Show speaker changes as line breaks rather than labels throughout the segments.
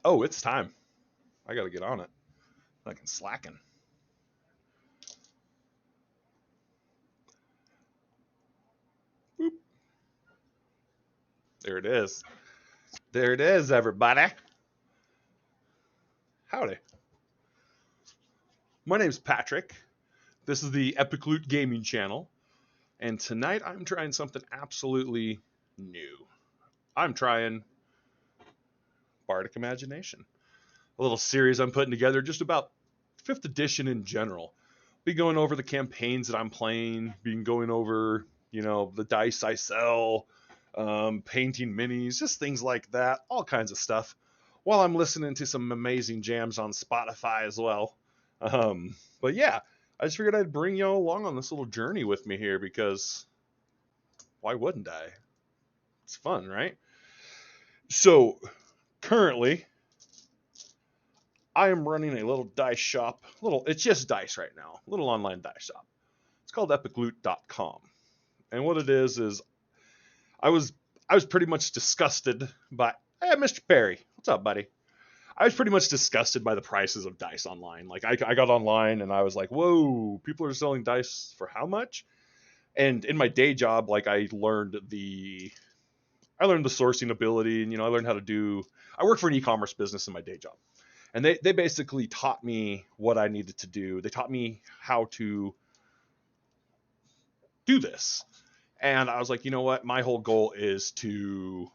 Oh, it's time. I gotta get on it. I can slacking. Boop. There it is. There it is, everybody. Howdy. My name's Patrick. This is the Epic Loot Gaming channel. And tonight I'm trying something absolutely new. I'm trying Bardic Imagination. A little series I'm putting together just about 5th edition in general. Be going over the campaigns that I'm playing, going over, the dice I sell, painting minis, just things like that, all kinds of stuff, while I'm listening to some amazing jams on Spotify as well. But yeah, I just figured I'd bring y'all along on this little journey with me here because why wouldn't I? It's fun, right? So currently, I am running a little dice shop. It's just dice right now. A little online dice shop. It's called epicloot.com. And what it is I was pretty much disgusted by Mr. Perry. What's up, buddy? I was pretty much disgusted by the prices of dice online. Like I got online and I was like, whoa, people are selling dice for how much? And in my day job, like I learned the sourcing ability, and I learned how to do. I work for an e-commerce business in my day job. And they basically taught me what I needed to do. They taught me how to do this. And I was like, you know what? My whole goal is to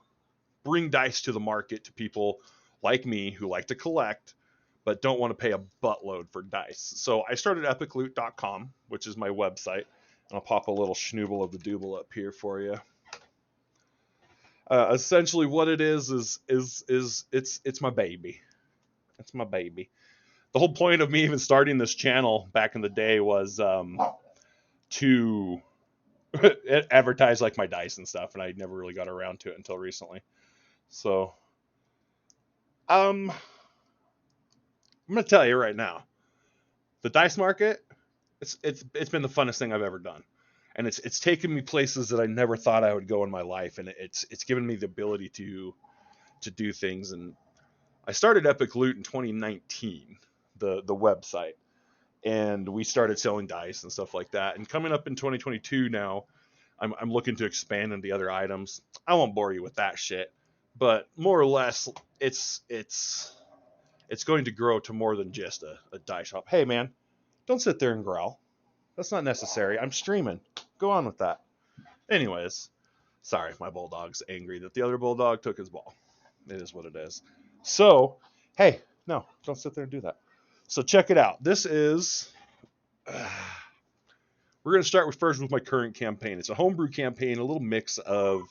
bring dice to the market to people like me who like to collect, but don't want to pay a buttload for dice. So I started epicloot.com, which is my website. And I'll pop a little schnooble of the dooble up here for you. Essentially what it is it's my baby. It's my baby. The whole point of me even starting this channel back in the day was to advertise like my dice and stuff, and I never really got around to it until recently. So, I'm gonna tell you right now, the dice market, it's been the funnest thing I've ever done, and it's taken me places that I never thought I would go in my life, and it's given me the ability to do things. And I started Epic Loot in 2019, the website, and we started selling dice and stuff like that. And coming up in 2022 now, I'm looking to expand into other items. I won't bore you with that shit, but more or less, it's going to grow to more than just a dice shop. Hey man, don't sit there and growl. That's not necessary. I'm streaming. Go on with that. Anyways, sorry, my bulldog's angry that the other bulldog took his ball. It is what it is. So, hey, no, don't sit there and do that. So check it out. This is... we're going to start first with my current campaign. It's a homebrew campaign, a little mix of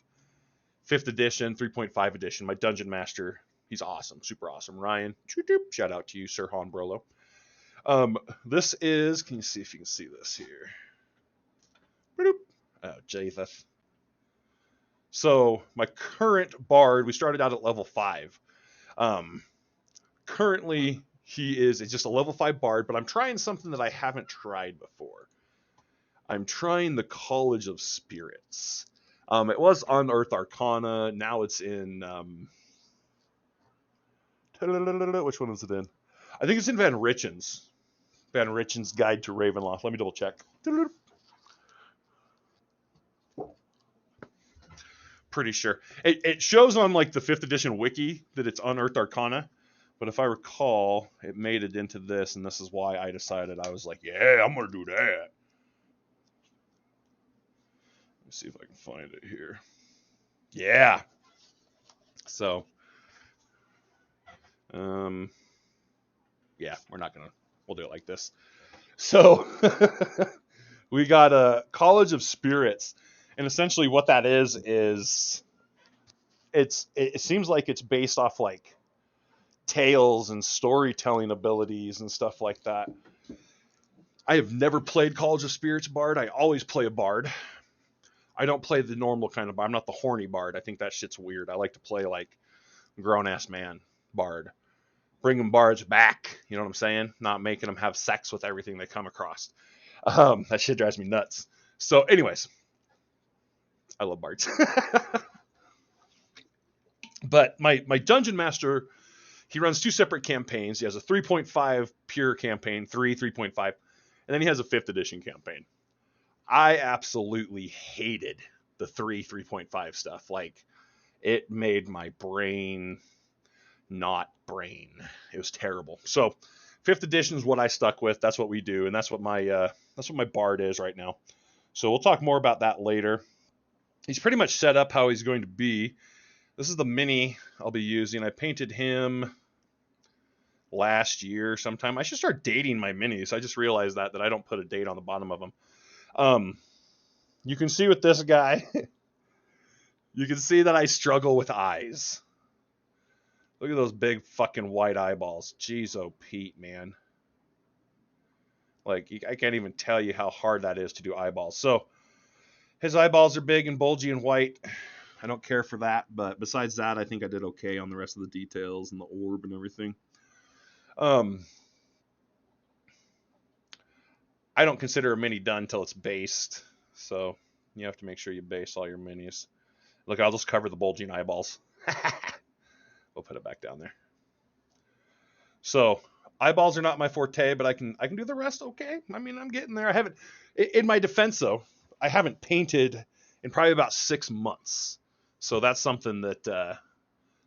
5th edition, 3.5 edition. My dungeon master, he's awesome, super awesome. Ryan, shout out to you, Sir Han Brolo. This is, can you see if you can see this here? Oh, Jesus. So my current bard, we started out at level 5. Currently, it's just a level 5 bard, but I'm trying something that I haven't tried before. I'm trying the College of Spirits. It was Unearthed Arcana. Now it's in... which one was it in? I think it's in Van Richen's. Van Richen's Guide to Ravenloft. Let me double check. Pretty sure. It shows on like the 5th edition wiki that it's Unearthed Arcana. But if I recall, it made it into this, and this is why I decided I was like, yeah, I'm going to do that. Let me see if I can find it here. Yeah. So, yeah, we'll do it like this. So, we got a College of Spirits, and essentially what that is it seems like it's based off like tales and storytelling abilities and stuff like that. I have never played College of Spirits Bard. I always play a Bard. I don't play the normal kind of Bard. I'm not the horny Bard. I think that shit's weird. I like to play like grown-ass man Bard. Bringing Bards back, you know what I'm saying? Not making them have sex with everything they come across. That shit drives me nuts. So anyways, I love Bards. But my Dungeon Master, he runs 2 separate campaigns. He has a 3.5 pure campaign, 3.5, and then he has a 5th edition campaign. I absolutely hated the 3.5 stuff. Like, it made my brain not brain. It was terrible. So 5th edition is what I stuck with. That's what we do, and that's what my Bard is right now. So we'll talk more about that later. He's pretty much set up how he's going to be. This is the mini I'll be using. I painted him last year sometime. I should start dating my minis. I just realized that I don't put a date on the bottom of them. You can see with this guy, you can see that I struggle with eyes. Look at those big fucking white eyeballs. Jeez, oh Pete, man. Like, I can't even tell you how hard that is to do eyeballs. So his eyeballs are big and bulgy and white. I don't care for that, but besides that, I think I did okay on the rest of the details and the orb and everything. I don't consider a mini done until it's based, so you have to make sure you base all your minis. Look, I'll just cover the bulging eyeballs. We'll put it back down there. So eyeballs are not my forte, but I can do the rest okay. I mean, I'm getting there. I haven't, in my defense though, I haven't painted in probably about 6 months. So that's something that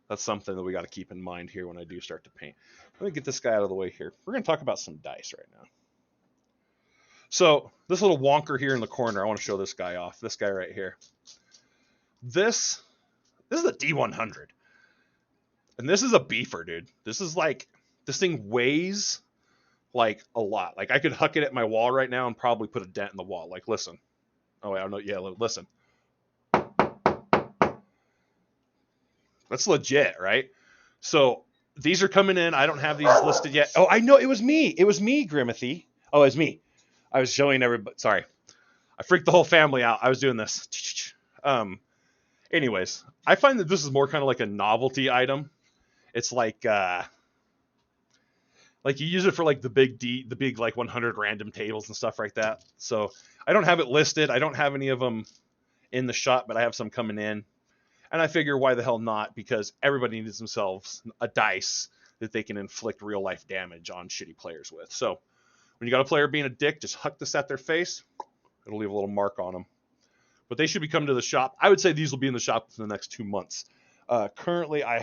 we got to keep in mind here when I do start to paint. Let me get this guy out of the way here. We're going to talk about some dice right now. So this little wonker here in the corner, I want to show this guy off. This guy right here. This is a D100. And this is a beefer, dude. This thing weighs like a lot. Like, I could huck it at my wall right now and probably put a dent in the wall. Like, listen. Oh, wait, I don't know. Yeah, listen. That's legit, right? So these are coming in. I don't have these listed yet. Oh, I know. It was me. It was me, Grimathy. Oh, it was me. I was showing everybody. Sorry. I freaked the whole family out. I was doing this. Anyways, I find that this is more kind of like a novelty item. It's like you use it for like the big like 100 random tables and stuff like that. So I don't have it listed. I don't have any of them in the shop, but I have some coming in. And I figure, why the hell not? Because everybody needs themselves a dice that they can inflict real life damage on shitty players with. So when you got a player being a dick, just huck this at their face. It'll leave a little mark on them. But they should be coming to the shop. I would say these will be in the shop within the next 2 months. Currently, I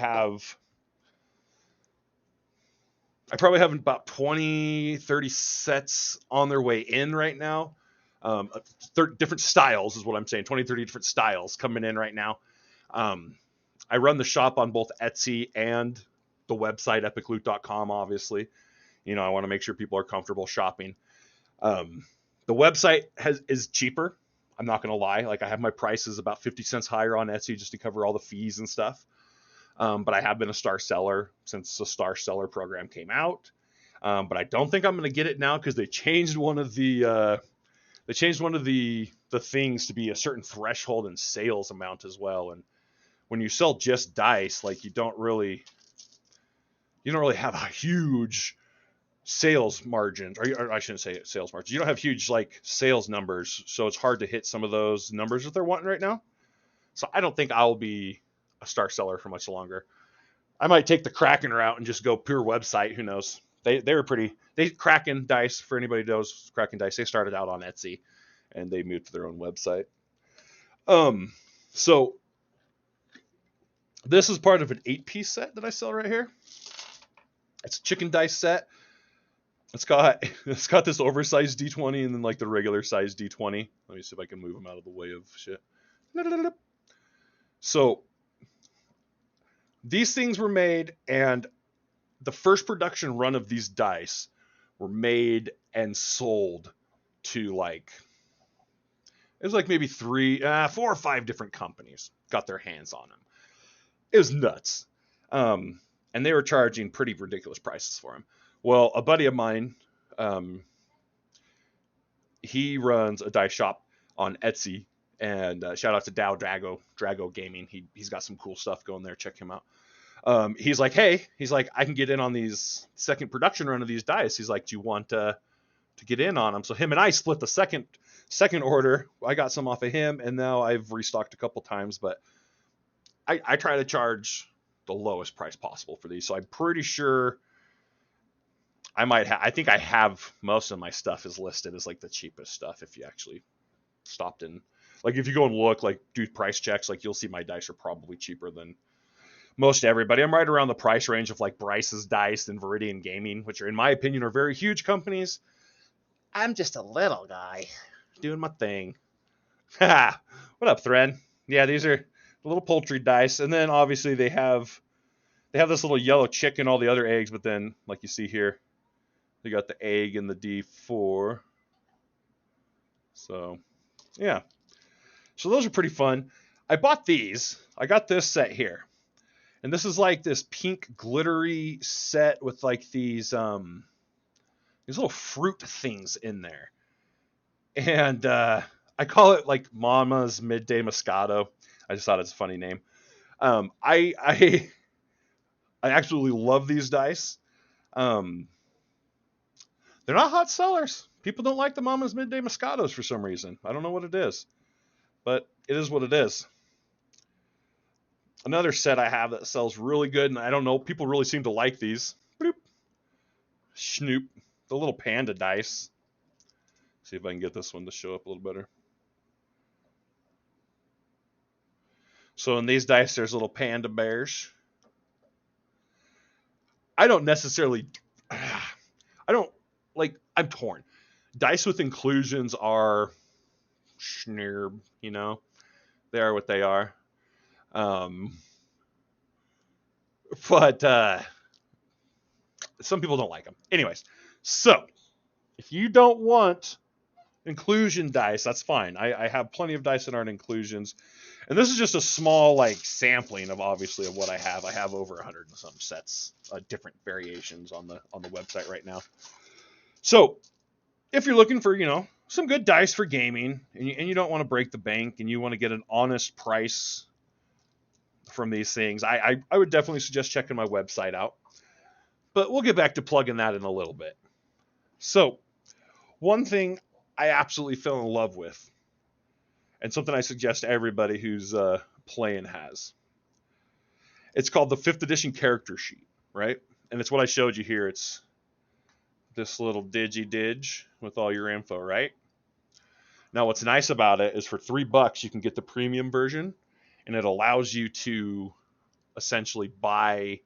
probably have about 20, 30 sets on their way in right now. Different styles is what I'm saying. 20, 30 different styles coming in right now. I run the shop on both Etsy and the website, epicloot.com, obviously. You know, I want to make sure people are comfortable shopping. The website is cheaper. I'm not going to lie. Like, I have my prices about 50 cents higher on Etsy just to cover all the fees and stuff. But I have been a star seller since the star seller program came out. But I don't think I'm going to get it now because they changed one of the things to be a certain threshold and sales amount as well. And when you sell just dice, like, you don't really have a huge sales margins, or I shouldn't say sales margins. You don't have huge like sales numbers, so it's hard to hit some of those numbers that they're wanting right now. So I don't think I'll be a star seller for much longer. I might take the Kraken route and just go pure website. Who knows? Kraken Dice, for anybody who knows Kraken Dice, they started out on Etsy and they moved to their own website. So this is part of an 8-piece set that I sell right here. It's a chicken dice set. It's got this oversized D20 and then like the regular size D20. Let me see if I can move them out of the way of shit. So these things were made, and the first production run of these dice were made and sold to like, it was like maybe 4 or 5 different companies got their hands on them. It was nuts. And they were charging pretty ridiculous prices for them. Well, a buddy of mine, he runs a dice shop on Etsy, and shout out to Dow Drago Gaming. He's got some cool stuff going there. Check him out. He's like, I can get in on these second production run of these dice. He's like, do you want to get in on them? So him and I split the second order. I got some off of him, and now I've restocked a couple times, but I try to charge the lowest price possible for these. So I'm pretty sure I think I have most of my stuff is listed as like the cheapest stuff if you actually stopped in. Like if you go and look, like do price checks, like you'll see my dice are probably cheaper than most everybody. I'm right around the price range of like Bryce's Dice and Viridian Gaming, which are in my opinion are very huge companies. I'm just a little guy doing my thing. What up, Thread? Yeah, these are the little poultry dice, and then obviously they have this little yellow chick and all the other eggs, but then like you see here, they got the egg and the D4. So yeah, so those are pretty fun. I bought these. I got this set here, and this is like this pink glittery set with like these little fruit things in there, and I call it like Mama's Midday Moscato. I just thought it's a funny name. I absolutely love these dice. They're not hot sellers. People don't like the Mama's Midday Moscatos for some reason. I don't know what it is, but it is what it is. Another set I have that sells really good, and I don't know, people really seem to like these. Bloop. Schnoop, the little panda dice. See if I can get this one to show up a little better. So in these dice, there's little panda bears. I don't necessarily, I'm torn. Dice with inclusions are schnurb, you know? They are what they are. But some people don't like them. Anyways, so if you don't want inclusion dice, that's fine. I have plenty of dice that aren't inclusions. And this is just a small like sampling of obviously of what I have. I have over 100 and some sets, different variations on the website right now. So if you're looking for, some good dice for gaming and you don't want to break the bank and you want to get an honest price from these things, I would definitely suggest checking my website out. But we'll get back to plugging that in a little bit. So one thing I absolutely fell in love with, and something I suggest everybody who's playing has. It's called the 5th edition character sheet, right? And it's what I showed you here. It's this little digi with all your info, right? Now, what's nice about it is for $3 you can get the premium version, and it allows you to essentially buying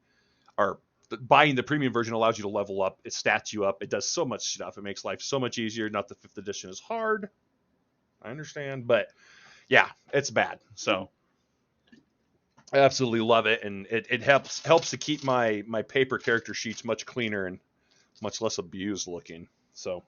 the premium version allows you to level up. It stats you up. It does so much stuff. It makes life so much easier. Not that 5th edition is hard. I understand, but yeah, it's bad. So I absolutely love it, and it helps to keep my paper character sheets much cleaner and much less abused looking. So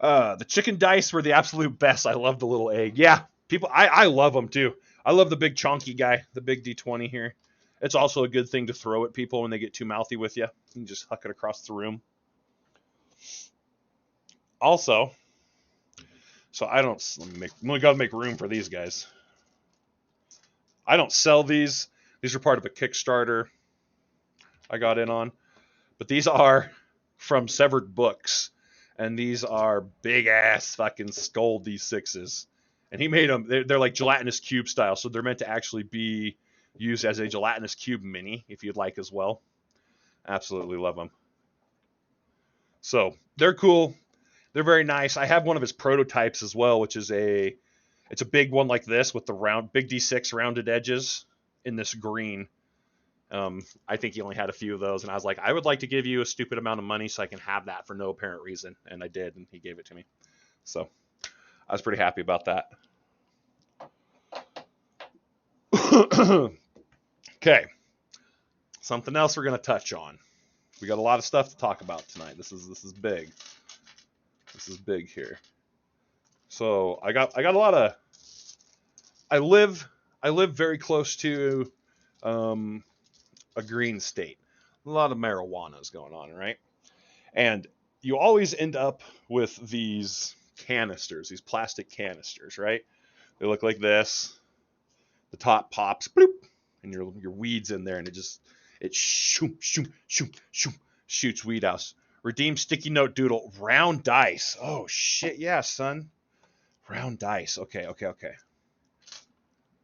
the chicken dice were the absolute best. I love the little egg. Yeah, people, I love them too. I love the big chonky guy, the big D20 here. It's also a good thing to throw at people when they get too mouthy with you. You can just huck it across the room. Also, so I don't, we got to make room for these guys. I don't sell these. These are part of a Kickstarter I got in on. But these are from Severed Books. And these are big ass fucking skull D6s. And he made them, they're like gelatinous cube style. So they're meant to actually be used as a gelatinous cube mini, if you'd like as well. Absolutely love them. So they're cool. They're very nice. I have one of his prototypes as well, which is it's a big one like this with the big D6 rounded edges in this green. I think he only had a few of those, and I was like, I would like to give you a stupid amount of money so I can have that for no apparent reason, and I did, and he gave it to me. So I was pretty happy about that. Okay, something else we're gonna touch on. We got a lot of stuff to talk about tonight. This is big. This is big here. So I got a lot of. I live very close to a green state. A lot of marijuana is going on, right? And you always end up with these canisters, these plastic canisters, right? They look like this. The top pops, bloop, and your weed's in there, and it shoom, shoom, shoom, shoom, shoots weed out. Redeem sticky note doodle, round dice. Oh shit, yeah, son. Round dice. Okay.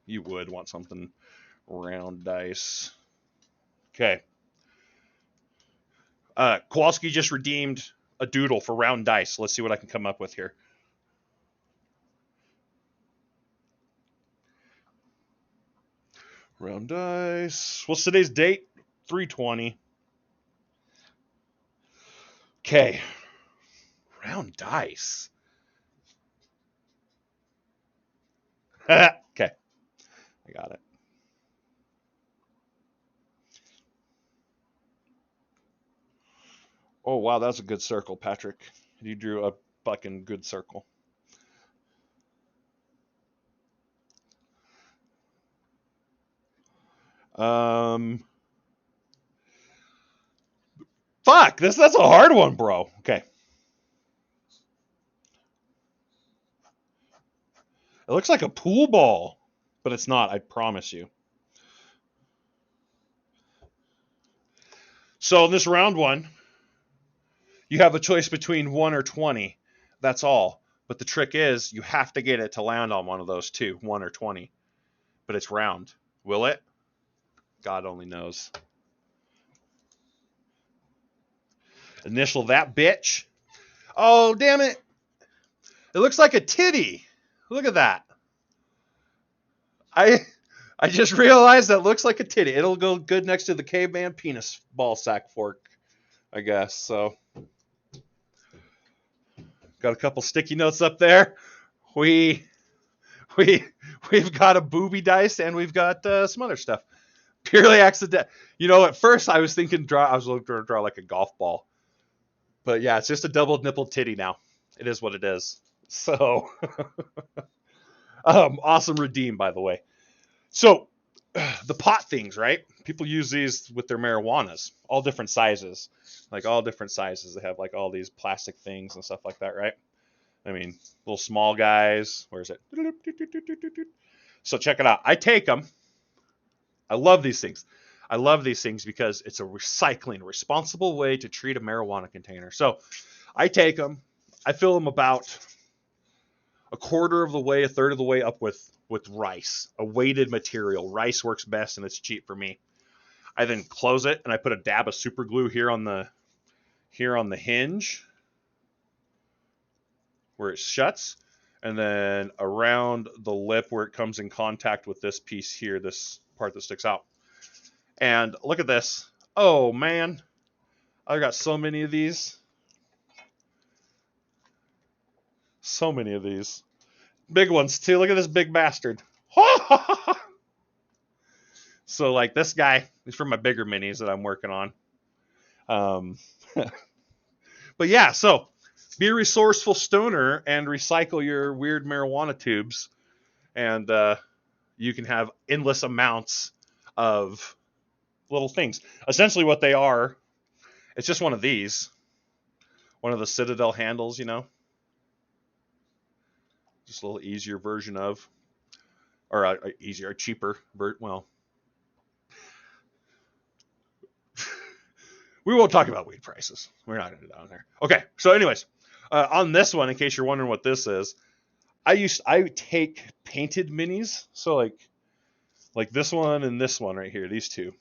You would want something Round dice. Okay. Kowalski just redeemed a doodle for round dice. Let's see what I can come up with here. Round dice. What's today's date? 3/20. Okay. Round dice. Okay. I got it. Oh, wow. That's a good circle, Patrick. You drew a fucking good circle. Fuck. That's a hard one, bro. Okay. It looks like a pool ball, but it's not, I promise you. So in this round one, you have a choice between 1 or 20. That's all. But the trick is you have to get it to land on one of those two, 1 or 20. But it's round. Will it? God only knows. Initial that bitch. Oh, damn it. It looks like a titty. Look at that. I just realized that looks like a titty. It'll go good next to the caveman penis ball sack fork, I guess. So got a couple sticky notes up there. We've got a booby dice and we've got some other stuff. Purely accidental. You know, at first I was thinking I was looking to draw like a golf ball, but yeah, it's just a double nipple titty now. It is what it is. So awesome redeem, by the way. So the pot things, right? People use these with their marijuanas, all different sizes, like all different sizes. They have like all these plastic things and stuff like that, right? I mean, little small guys. Where is it? So check it out. I take them. I love these things. I love these things because it's a recycling, responsible way to treat a marijuana container. So I take them. I fill them about a quarter of the way, a third of the way up with rice, a weighted material. Rice works best and it's cheap for me. I then close it and I put a dab of super glue here on the hinge where it shuts, and then around the lip where it comes in contact with this piece here, this part that sticks out. And look at this. Oh man, I've got so many of these. So many of these. Big ones too. Look at this big bastard. So like this guy is for my bigger minis that I'm working on. But yeah, so be a resourceful stoner and recycle your weird marijuana tubes, and you can have endless amounts of little things. Essentially, what they are, it's just one of these, one of the Citadel handles, you know, just a little easier version of, or easier, cheaper. Well, we won't talk about weed prices. We're not going to do that on there. Okay, so anyways, on this one, in case you're wondering what this is, I take painted minis, so like this one and this one right here, these two.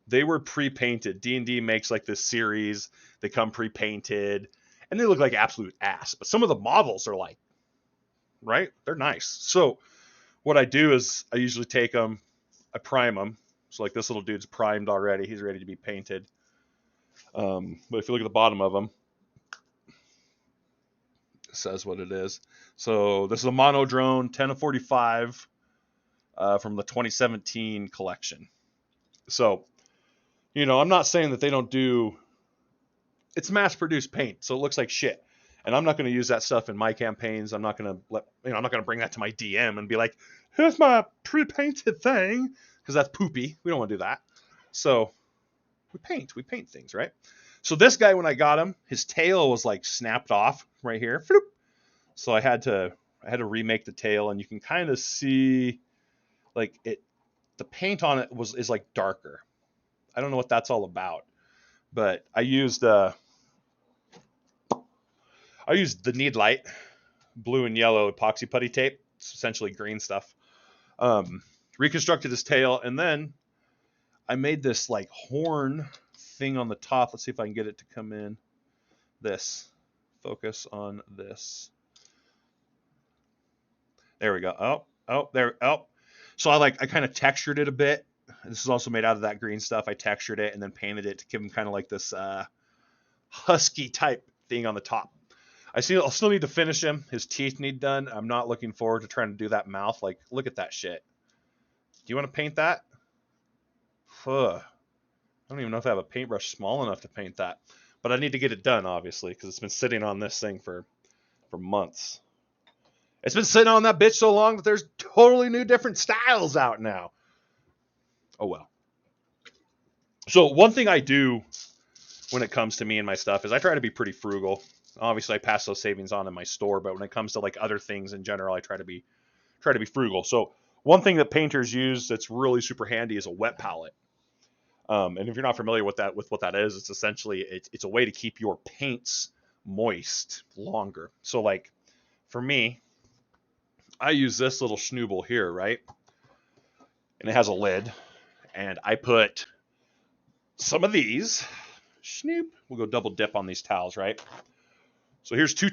They were pre-painted. D&D makes like this series. They come pre-painted, and they look like absolute ass. But some of the models are like, right? They're nice. So what I do is I usually take them, I prime them. So like this little dude's primed already. He's ready to be painted. But if you look at the bottom of them, it says what it is. So this is a monodrone 10 of 45 from the 2017 collection. So, you know, I'm not saying that they don't do. It's mass-produced paint, so it looks like shit. And I'm not going to use that stuff in my campaigns. I'm not going to I'm not going to bring that to my DM and be like, "Here's my pre-painted thing," because that's poopy. We don't want to do that. So we paint things, right? So this guy, when I got him, his tail was like snapped off right here. Floop. So I had to remake the tail, and you can kind of see like the paint on it is like darker. I don't know what that's all about, but I used the Need Light blue and yellow epoxy putty tape. It's essentially green stuff. reconstructed his tail, and then I made this like horn thing on the top. Let's see if I can get it to come in. This. Focus on this. There we go. Oh. So I kind of textured it a bit. This is also made out of that green stuff. I textured it and then painted it to give him kind of like this husky type thing on the top. I'll still need to finish him. His teeth need done. I'm not looking forward to trying to do that mouth. Like, look at that shit. Do you want to paint that? Ugh. I don't even know if I have a paintbrush small enough to paint that. But I need to get it done, obviously, because it's been sitting on this thing for months. It's been sitting on that bitch so long that there's totally new different styles out now. Oh, well. So one thing I do when it comes to me and my stuff is I try to be pretty frugal. Obviously, I pass those savings on in my store, but when it comes to like other things in general, I try to be frugal. So one thing that painters use that's really super handy is a wet palette. And if you're not familiar with what that is, it's essentially it's a way to keep your paints moist longer. So like for me, I use this little schnooble here, right? And it has a lid, and I put some of these. Schnoop. We'll go double dip on these towels, right? So here's two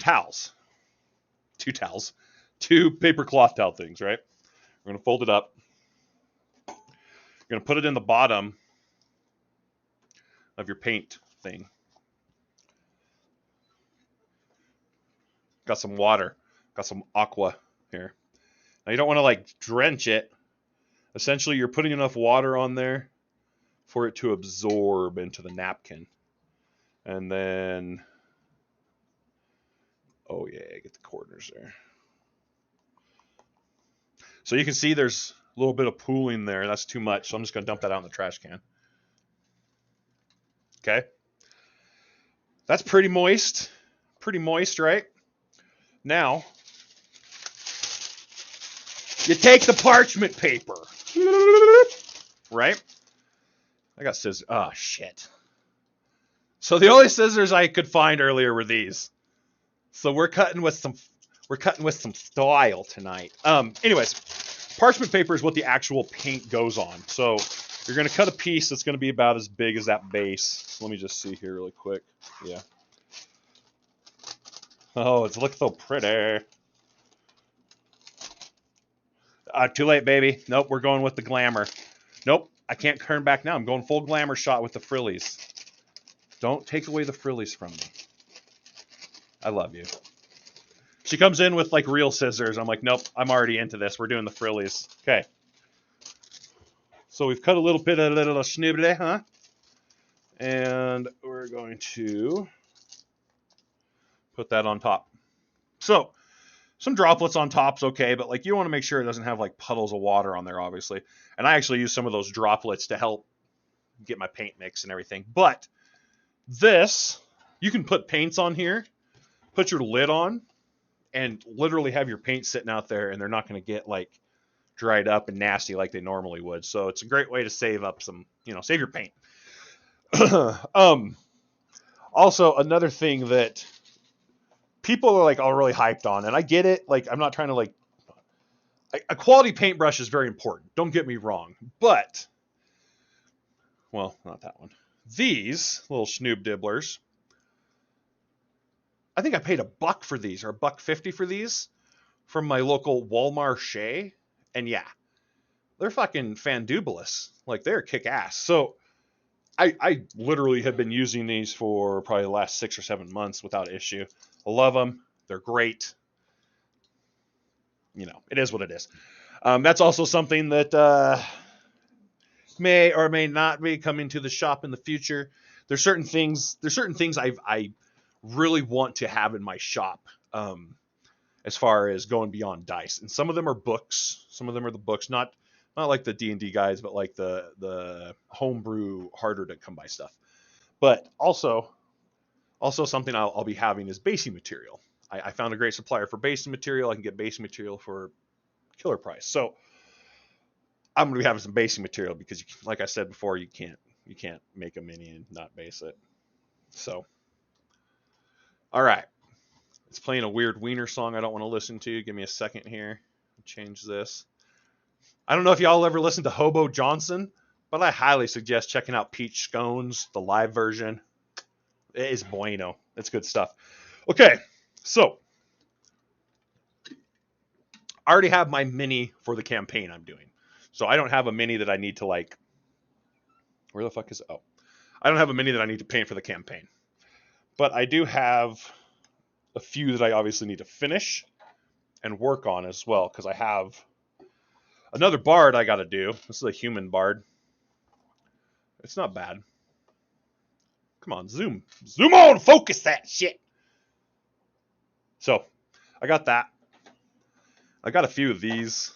paper cloth towel things, right? We're gonna fold it up. You're gonna put it in the bottom of your paint thing. Got some water, got some aqua here. Now you don't want to like drench it. Essentially, you're putting enough water on there for it to absorb into the napkin. And then, oh yeah, get the corners there. So you can see there's a little bit of pooling there. That's too much, so I'm just gonna dump that out in the trash can. Okay. That's pretty moist. Pretty moist, right? Now, you take the parchment paper. Right? I got scissors. Oh, shit. So the only scissors I could find earlier were these. So we're cutting with some style tonight. Anyways, parchment paper is what the actual paint goes on. So you're going to cut a piece that's going to be about as big as that base. So let me just see here really quick. Yeah. Oh, it's looking so pretty. Too late, baby. Nope, we're going with the glamour. Nope, I can't turn back now. I'm going full glamour shot with the frillies. Don't take away the frillies from me. I love you. She comes in with like real scissors. I'm like, nope, I'm already into this. We're doing the frillies. Okay. So we've cut a little bit of little schnibbly, huh? And we're going to put that on top. So some droplets on top's okay, but like you want to make sure it doesn't have like puddles of water on there, obviously. And I actually use some of those droplets to help get my paint mix and everything. But this, you can put paints on here, put your lid on, and literally have your paint sitting out there, and they're not going to get like dried up and nasty like they normally would. So it's a great way to save up some, save your paint. Also, another thing that people are like all really hyped on, and I get it. Like, I'm not trying to like, a quality paintbrush is very important. Don't get me wrong, but, well, not that one. These little Schnoob Dibblers, I think I paid $1 for these, or $1.50 for these from my local Walmart Shea. And yeah, they're fucking fandubulous. Like, they're kick ass. So I literally have been using these for probably the last 6 or 7 months without issue. I love them. They're great. It is what it is. That's also something that may or may not be coming to the shop in the future. There's certain things I really want to have in my shop, as far as going beyond dice. And some of them are books. Some of them are the books, not like the D&D guides, but like the homebrew, harder to come by stuff. But also something I'll be having is basing material. I found a great supplier for basing material. I can get basing material for killer price. So I'm going to be having some basing material because, like I said before, you can't make a mini and not base it. So, all right. It's playing a weird wiener song I don't want to listen to. Give me a second here. Change this. I don't know if y'all ever listened to Hobo Johnson, but I highly suggest checking out Peach Scones, the live version. It is bueno. It's good stuff. Okay, so I already have my mini for the campaign I'm doing. So I don't have a mini that I need to like. Where the fuck is it? Oh, I don't have a mini that I need to paint for the campaign. But I do have a few that I obviously need to finish and work on as well, because I have another bard I got to do. This is a human bard. It's not bad. Come on, zoom. Zoom on, focus that shit. So, I got that. I got a few of these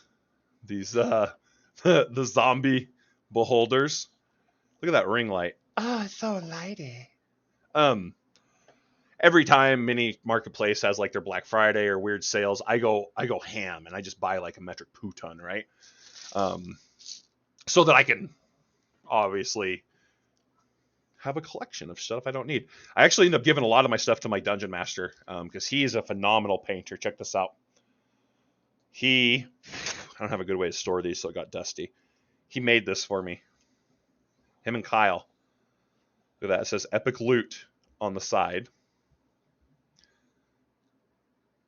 the zombie beholders. Look at that ring light. Oh, it's so lighty. Every time Mini Marketplace has like their Black Friday or weird sales, I go ham and I just buy like a metric poo ton, right? So that I can obviously have a collection of stuff I don't need. I actually end up giving a lot of my stuff to my dungeon master because he is a phenomenal painter. Check this out. I don't have a good way to store these, so it got dusty. He made this for me. Him and Kyle. Look at that. It says Epic Loot on the side.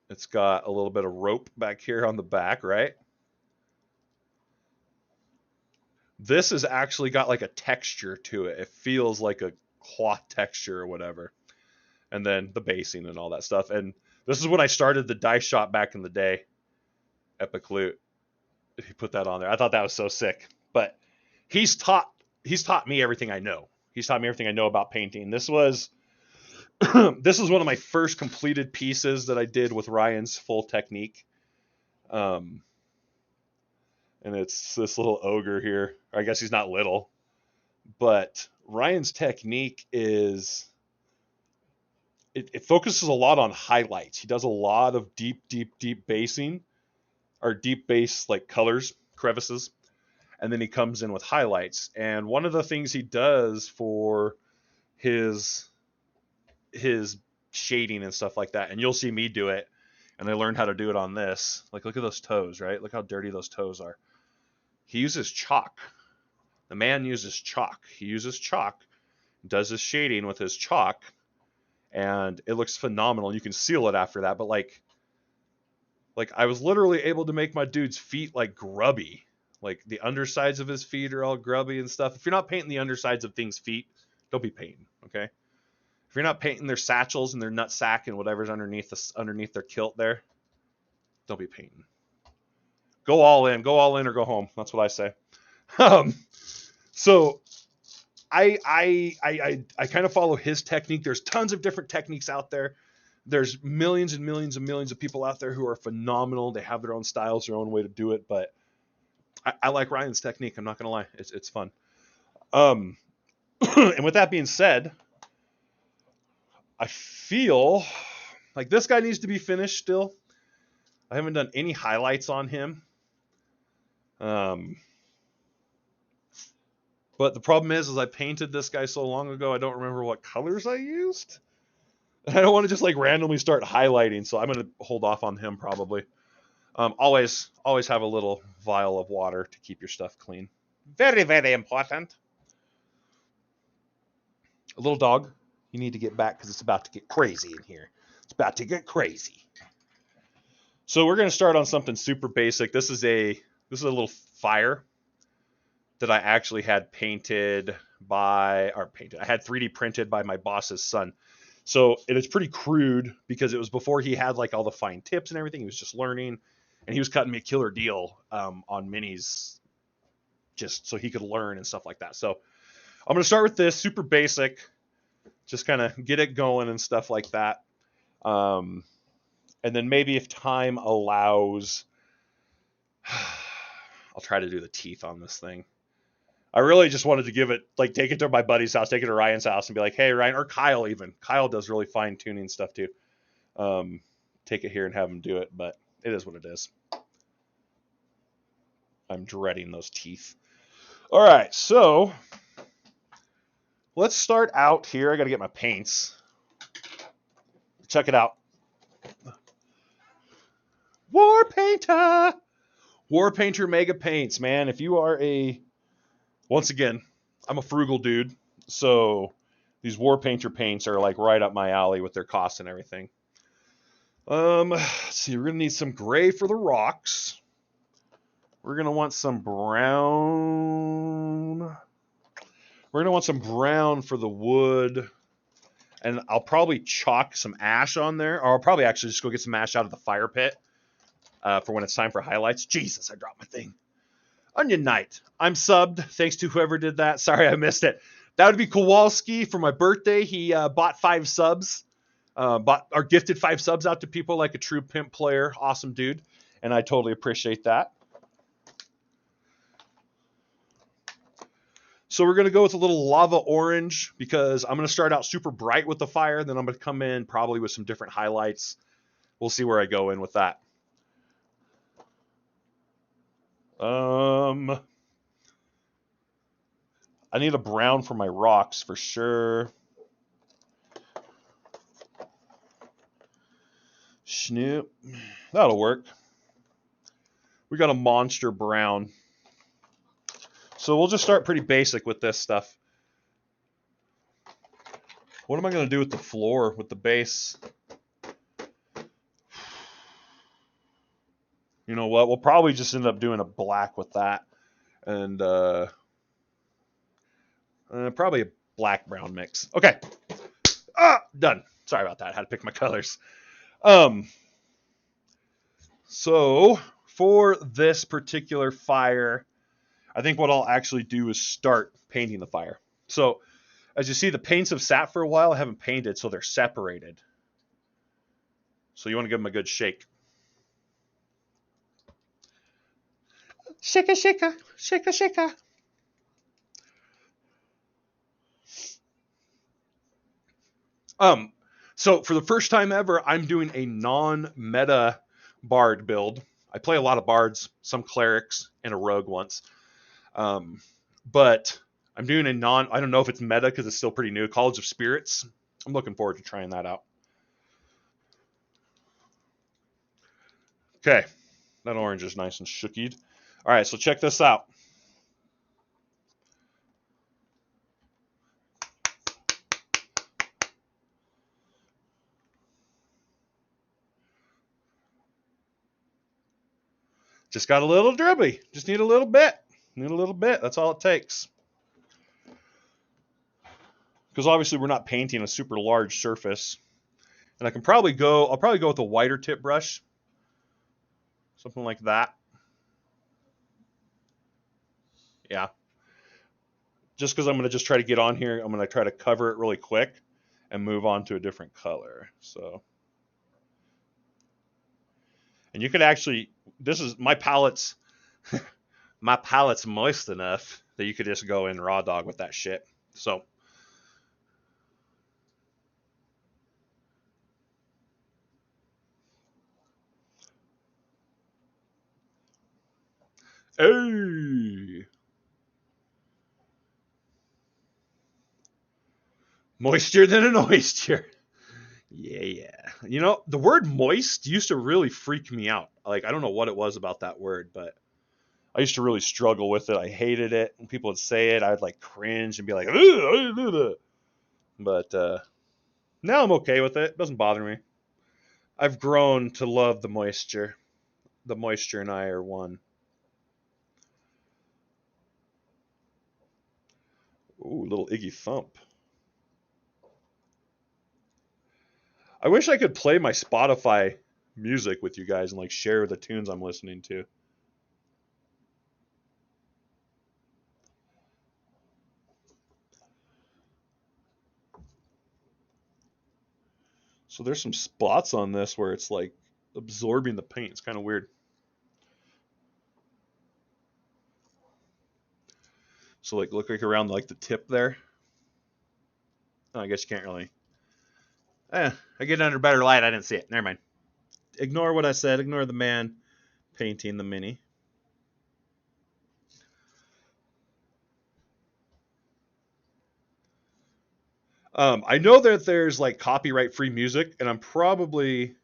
It's got a little bit of rope back here on the back, right? This has actually got like a texture to it. It feels like a cloth texture or whatever. And then the basing and all that stuff. And this is when I started the dice shop back in the day. Epic Loot. He put that on there. I thought that was so sick. But he's taught me everything I know. He's taught me everything I know about painting. This was this is one of my first completed pieces that I did with Ryan's full technique. And it's this little ogre here. I guess he's not little. But Ryan's technique is it focuses a lot on highlights. He does a lot of deep basing or deep base like colors, crevices, and then he comes in with highlights. And one of the things he does for his shading and stuff like that, and you'll see me do it, and I learned how to do it on this. Like, look at those toes, right? Look how dirty those toes are. He uses chalk. The man uses chalk. He uses chalk, does his shading with his chalk, and it looks phenomenal. You can seal it after that, but like I was literally able to make my dude's feet like grubby. Like the undersides of his feet are all grubby and stuff. If you're not painting the undersides of things' feet, don't be painting, okay? If you're not painting their satchels and their nut sack and whatever's underneath their kilt there, don't be painting. Go all in or go home. That's what I say. So I kind of follow his technique. There's tons of different techniques out there. There's millions and millions and millions of people out there who are phenomenal. They have their own styles, their own way to do it. But I like Ryan's technique. I'm not gonna lie, it's fun. And with that being said, I feel like this guy needs to be finished still. I haven't done any highlights on him. But the problem is I painted this guy so long ago, I don't remember what colors I used. And I don't want to just like randomly start highlighting, so I'm going to hold off on him probably. Always have a little vial of water to keep your stuff clean. Very, very important. A little dog, you need to get back because it's about to get crazy in here. It's about to get crazy. So we're going to start on something super basic. This is a little fire that I actually had painted. I had 3D printed by my boss's son. So it is pretty crude because it was before he had like all the fine tips and everything. He was just learning, and he was cutting me a killer deal on minis just so he could learn and stuff like that. So I'm going to start with this super basic, just kind of get it going and stuff like that. And then maybe if time allows, I'll try to do the teeth on this thing. I really just wanted to take it to my buddy's house, take it to Ryan's house and be like, hey, Ryan, or Kyle even. Kyle does really fine tuning stuff too. Take it here and have him do it, but it is what it is. I'm dreading those teeth. All right, so let's start out here. I got to get my paints. Check it out. War Painter! War Painter Mega Paints, man. If you are once again, I'm a frugal dude, so these War Painter paints are like right up my alley with their costs and everything. Let's see, we're gonna need some gray for the rocks. We're gonna want some brown. We're gonna want some brown for the wood. And I'll probably chalk some ash on there, or I'll probably actually just go get some ash out of the fire pit for when it's time for highlights. Jesus, I dropped my thing. Onion Knight. I'm subbed. Thanks to whoever did that. Sorry, I missed it. That would be Kowalski for my birthday. He bought 5 subs, gifted 5 subs out to people like a true pimp player. Awesome dude, and I totally appreciate that. So we're going to go with a little lava orange because I'm going to start out super bright with the fire. Then I'm going to come in probably with some different highlights. We'll see where I go in with that. I need a brown for my rocks for sure. Snoop. That'll work. We got a monster brown. So we'll just start pretty basic with this stuff. What am I going to do with the floor, with the base? You know what? We'll probably just end up doing a black with that. And probably a black-brown mix. Okay. Done. Sorry about that. I had to pick my colors. So for this particular fire, I think what I'll actually do is start painting the fire. So as you see, the paints have sat for a while. I haven't painted, so they're separated. So you want to give them a good shake. Shaka, shaka, shaka, shaka. So for the first time ever, I'm doing a non-meta bard build. I play a lot of bards, some clerics, and a rogue once. But I'm doing a I don't know if it's meta because it's still pretty new, College of Spirits. I'm looking forward to trying that out. Okay, that orange is nice and shookied. All right, so check this out. Just got a little dribbly. Just need a little bit. Need a little bit. That's all it takes. Because obviously we're not painting a super large surface. And I'll probably go with a wider tip brush. Something like that. Yeah. Just because I'm going to just try to get on here, I'm going to try to cover it really quick and move on to a different color. So, and you can actually, this is my palette's moist enough that you could just go in raw dog with that shit. So, hey, moisture than an oyster. Yeah. You know, the word moist used to really freak me out. Like, I don't know what it was about that word, but I used to really struggle with it. I hated it. When people would say it, I'd like cringe and be like, ugh. But now I'm okay with it. It doesn't bother me. I've grown to love the moisture. The moisture and I are one. Ooh, little Iggy Thump. I wish I could play my Spotify music with you guys and like share the tunes I'm listening to. So there's some spots on this where it's like absorbing the paint. It's kind of weird. So like look like around like the tip there. Oh, I guess you can't really. I get under better light. I didn't see it. Never mind. Ignore what I said. Ignore the man painting the mini. I know that there's like copyright free music, and I'm probably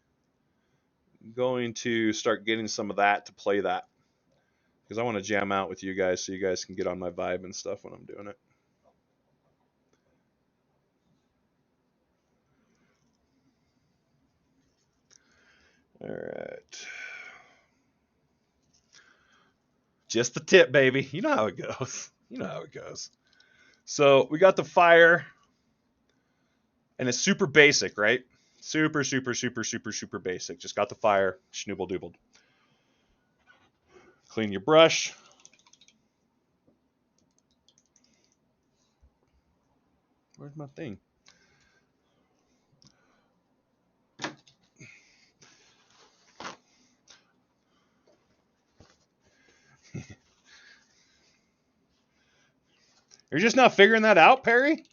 going to start getting some of that to play that. because I want to jam out with you guys so you guys can get on my vibe and stuff when I'm doing it. All right. Just the tip, baby. You know how it goes. You know how it goes. So we got the fire, and it's super basic, right? Super, super, super, super, super basic. Just got the fire, schnooble doobled. Clean your brush. Where's my thing? You're just not figuring that out, Perry?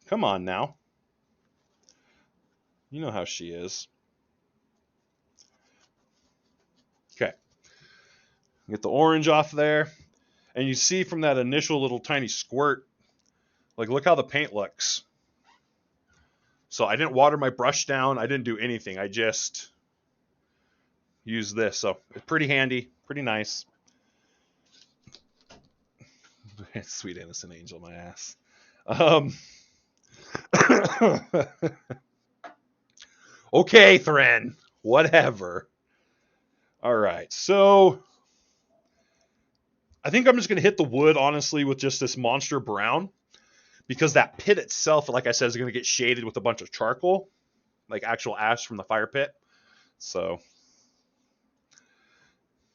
Come on now. You know how she is. Okay. Get the orange off there. And you see from that initial little tiny squirt, like, look how the paint looks. So I didn't water my brush down. I didn't do anything. I just used this. So it's pretty handy, pretty nice. Sweet innocent angel, my ass. Okay, Thren. Whatever. All right. So I think I'm just going to hit the wood, honestly, with just this monster brown. Because that pit itself, like I said, is going to get shaded with a bunch of charcoal. Like actual ash from the fire pit. So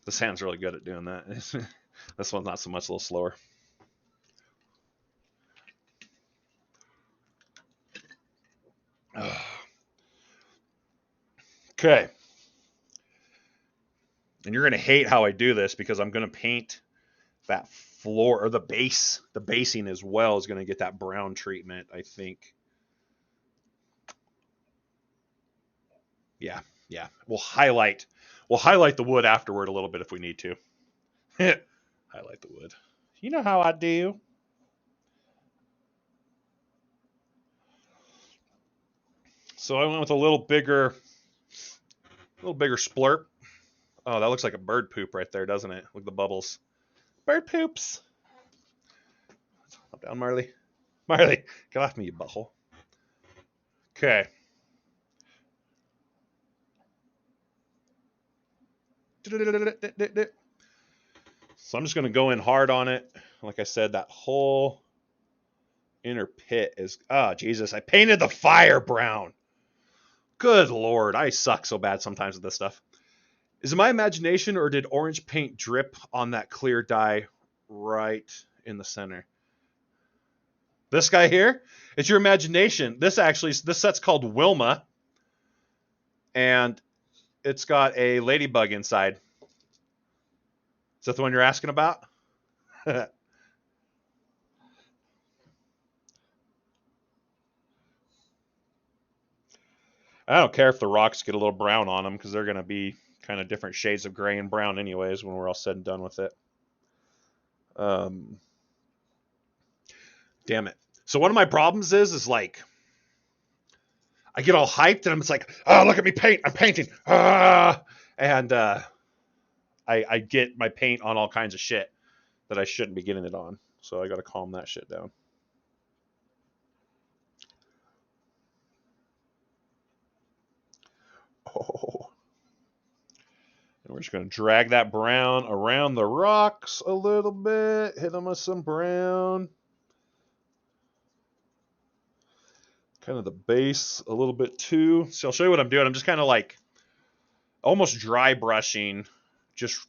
this hand's really good at doing that. This one's not so much, a little slower. Okay. And you're going to hate how I do this because I'm going to paint that floor, or the base, the basing as well is going to get that brown treatment, I think. Yeah. We'll highlight the wood afterward a little bit if we need to. Highlight the wood. You know how I do. So I went with a little bigger splurp. Oh, that looks like a bird poop right there, doesn't it? Look at the bubbles. Bird poops. Up down, Marley. Marley, get off me, you butthole. Okay. So I'm just going to go in hard on it. Like I said, that whole inner pit is... Oh, Jesus. I painted the fire brown. Good Lord. I suck so bad sometimes with this stuff. Is it my imagination, or did orange paint drip on that clear dye right in the center? This guy here? It's your imagination. This set's called Wilma. And it's got a ladybug inside. Is that the one you're asking about? I don't care if the rocks get a little brown on them, because they're going to be kind of different shades of gray and brown anyways when we're all said and done with it. Damn it. So one of my problems is like, I get all hyped and I'm just like, oh, look at me paint. I'm painting. And I get my paint on all kinds of shit that I shouldn't be getting it on. So I got to calm that shit down. Oh. And we're just going to drag that brown around the rocks a little bit. Hit them with some brown. Kind of the base a little bit too. So I'll show you what I'm doing. I'm just kind of like almost dry brushing just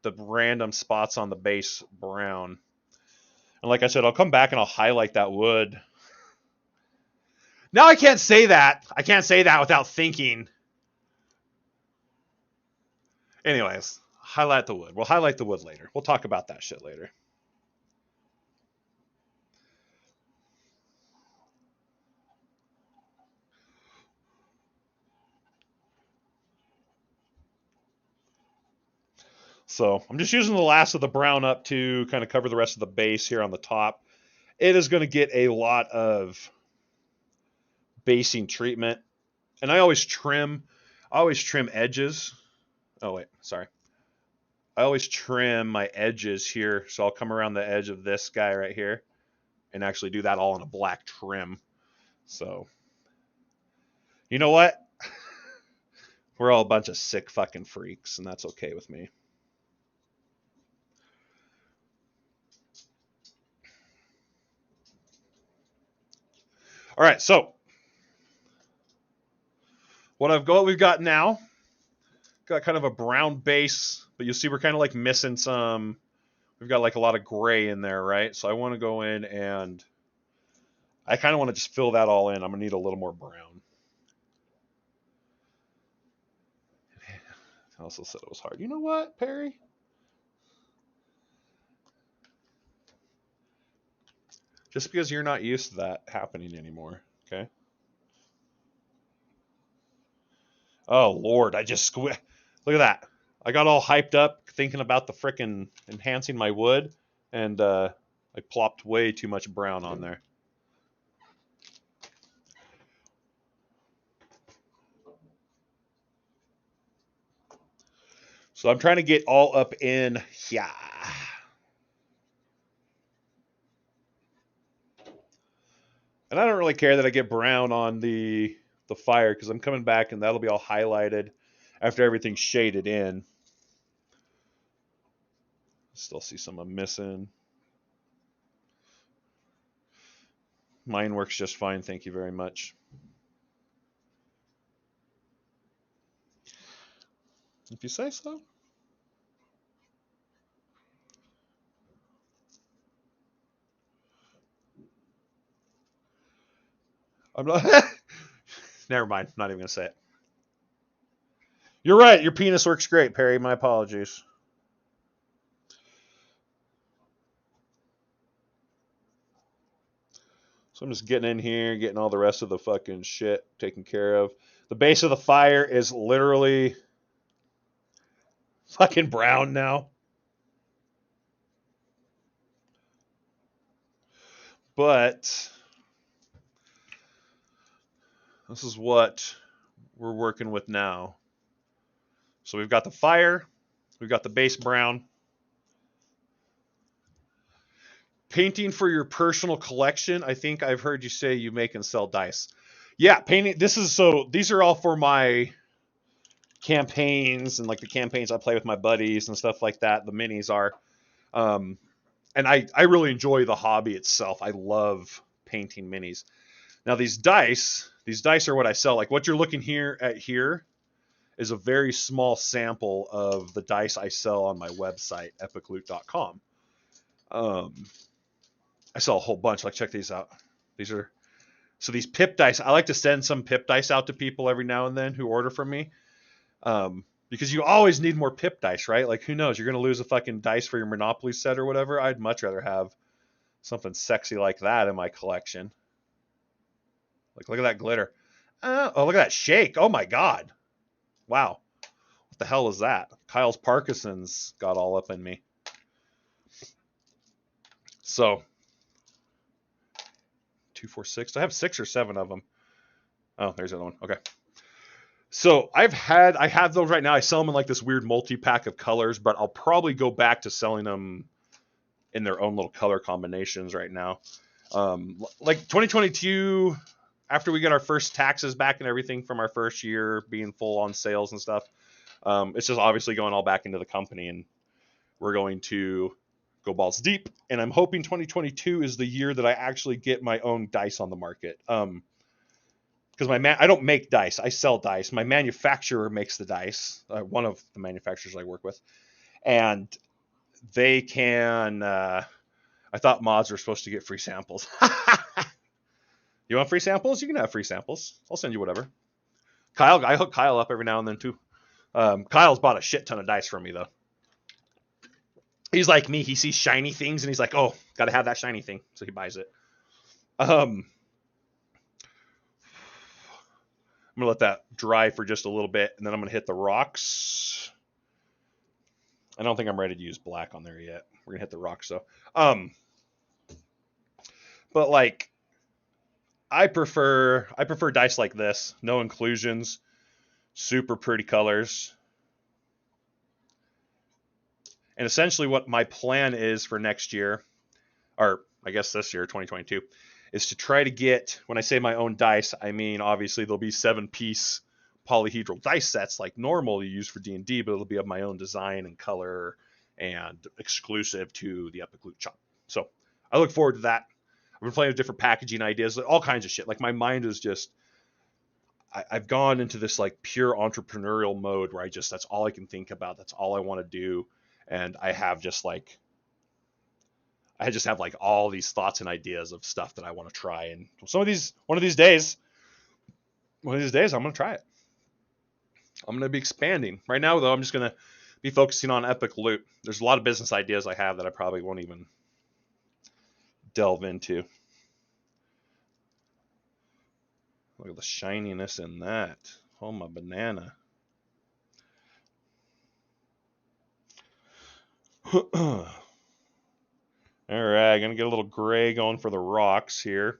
the random spots on the base brown. And like I said, I'll come back and I'll highlight that wood. Now I can't say that. I can't say that without thinking. Anyways, highlight the wood. We'll highlight the wood later. We'll talk about that shit later. So I'm just using the last of the brown up to kind of cover the rest of the base here on the top. It is going to get a lot of basing treatment. And I always trim edges. Oh, wait, sorry. I always trim my edges here. So I'll come around the edge of this guy right here and actually do that all in a black trim. So, you know what? We're all a bunch of sick fucking freaks, and that's okay with me. All right, so what we've got now, got kind of a brown base, but you'll see we're kind of like missing some. We've got like a lot of gray in there, right? So I want to go in and I kind of want to just fill that all in. I'm gonna need a little more brown. I also said it was hard. You know what, Perry? Just because you're not used to that happening anymore, okay? Oh Lord, look at that. I got all hyped up thinking about the frickin' enhancing my wood, and I plopped way too much brown on there. So I'm trying to get all up in here. And I don't really care that I get brown on the fire because I'm coming back and that'll be all highlighted after everything's shaded in. Still see some I'm missing. Mine works just fine, thank you very much. If you say so. I'm not. Never mind. Not even gonna say it. You're right. Your penis works great, Perry. My apologies. So I'm just getting in here, getting all the rest of the fucking shit taken care of. The base of the fire is literally fucking brown now. But this is what we're working with now. So we've got the fire, we've got the base brown. Painting for your personal collection. I think I've heard you say you make and sell dice. Yeah, painting. These are all for my campaigns and like the campaigns I play with my buddies and stuff like that. The minis are. And I really enjoy the hobby itself. I love painting minis. Now these dice are what I sell. Like what you're looking here is a very small sample of the dice I sell on my website, epicloot.com. I sell a whole bunch. Like check these out. These pip dice. I like to send some pip dice out to people every now and then who order from me. Because you always need more pip dice, right? Like who knows? You're gonna lose a fucking dice for your Monopoly set or whatever. I'd much rather have something sexy like that in my collection. Like look at that glitter. Oh, look at that shake. Oh my god. Wow. What the hell is that? Kyle's Parkinson's got all up in me. So 2, 4, 6. I have 6 or 7 of them. Oh, there's the other one. Okay. So I have those right now. I sell them in like this weird multi-pack of colors, but I'll probably go back to selling them in their own little color combinations right now. Like 2022, after we get our first taxes back and everything from our first year being full on sales and stuff, it's just obviously going all back into the company, and we're going to go balls deep. And I'm hoping 2022 is the year that I actually get my own dice on the market. Because I don't make dice, I sell dice. My manufacturer makes the dice. One of the manufacturers I work with, and they can. I thought mods were supposed to get free samples. You want free samples? You can have free samples. I'll send you whatever. I hook Kyle up every now and then too. Kyle's bought a shit ton of dice from me though. He's like me. He sees shiny things and he's like, "Oh, got to have that shiny thing," so he buys it. I'm gonna let that dry for just a little bit, and then I'm gonna hit the rocks. I don't think I'm ready to use black on there yet. We're gonna hit the rocks though. But like, I prefer dice like this, no inclusions, super pretty colors. And essentially what my plan is for next year, or I guess this year, 2022, is to try to get, when I say my own dice, I mean obviously there'll be 7-piece polyhedral dice sets like normal you use for D&D, but it'll be of my own design and color and exclusive to the Epic Loot Shop. So I look forward to that. I've been playing with different packaging ideas, all kinds of shit. Like my mind is just, I've gone into this like pure entrepreneurial mode where that's all I can think about. That's all I want to do. And I just have like all these thoughts and ideas of stuff that I want to try. And one of these days, I'm going to try it. I'm going to be expanding. Right now, though, I'm just going to be focusing on Epic Loot. There's a lot of business ideas I have that I probably won't even delve into. Look at the shininess in that. Oh, my banana. All right, gonna get a little gray going for the rocks here.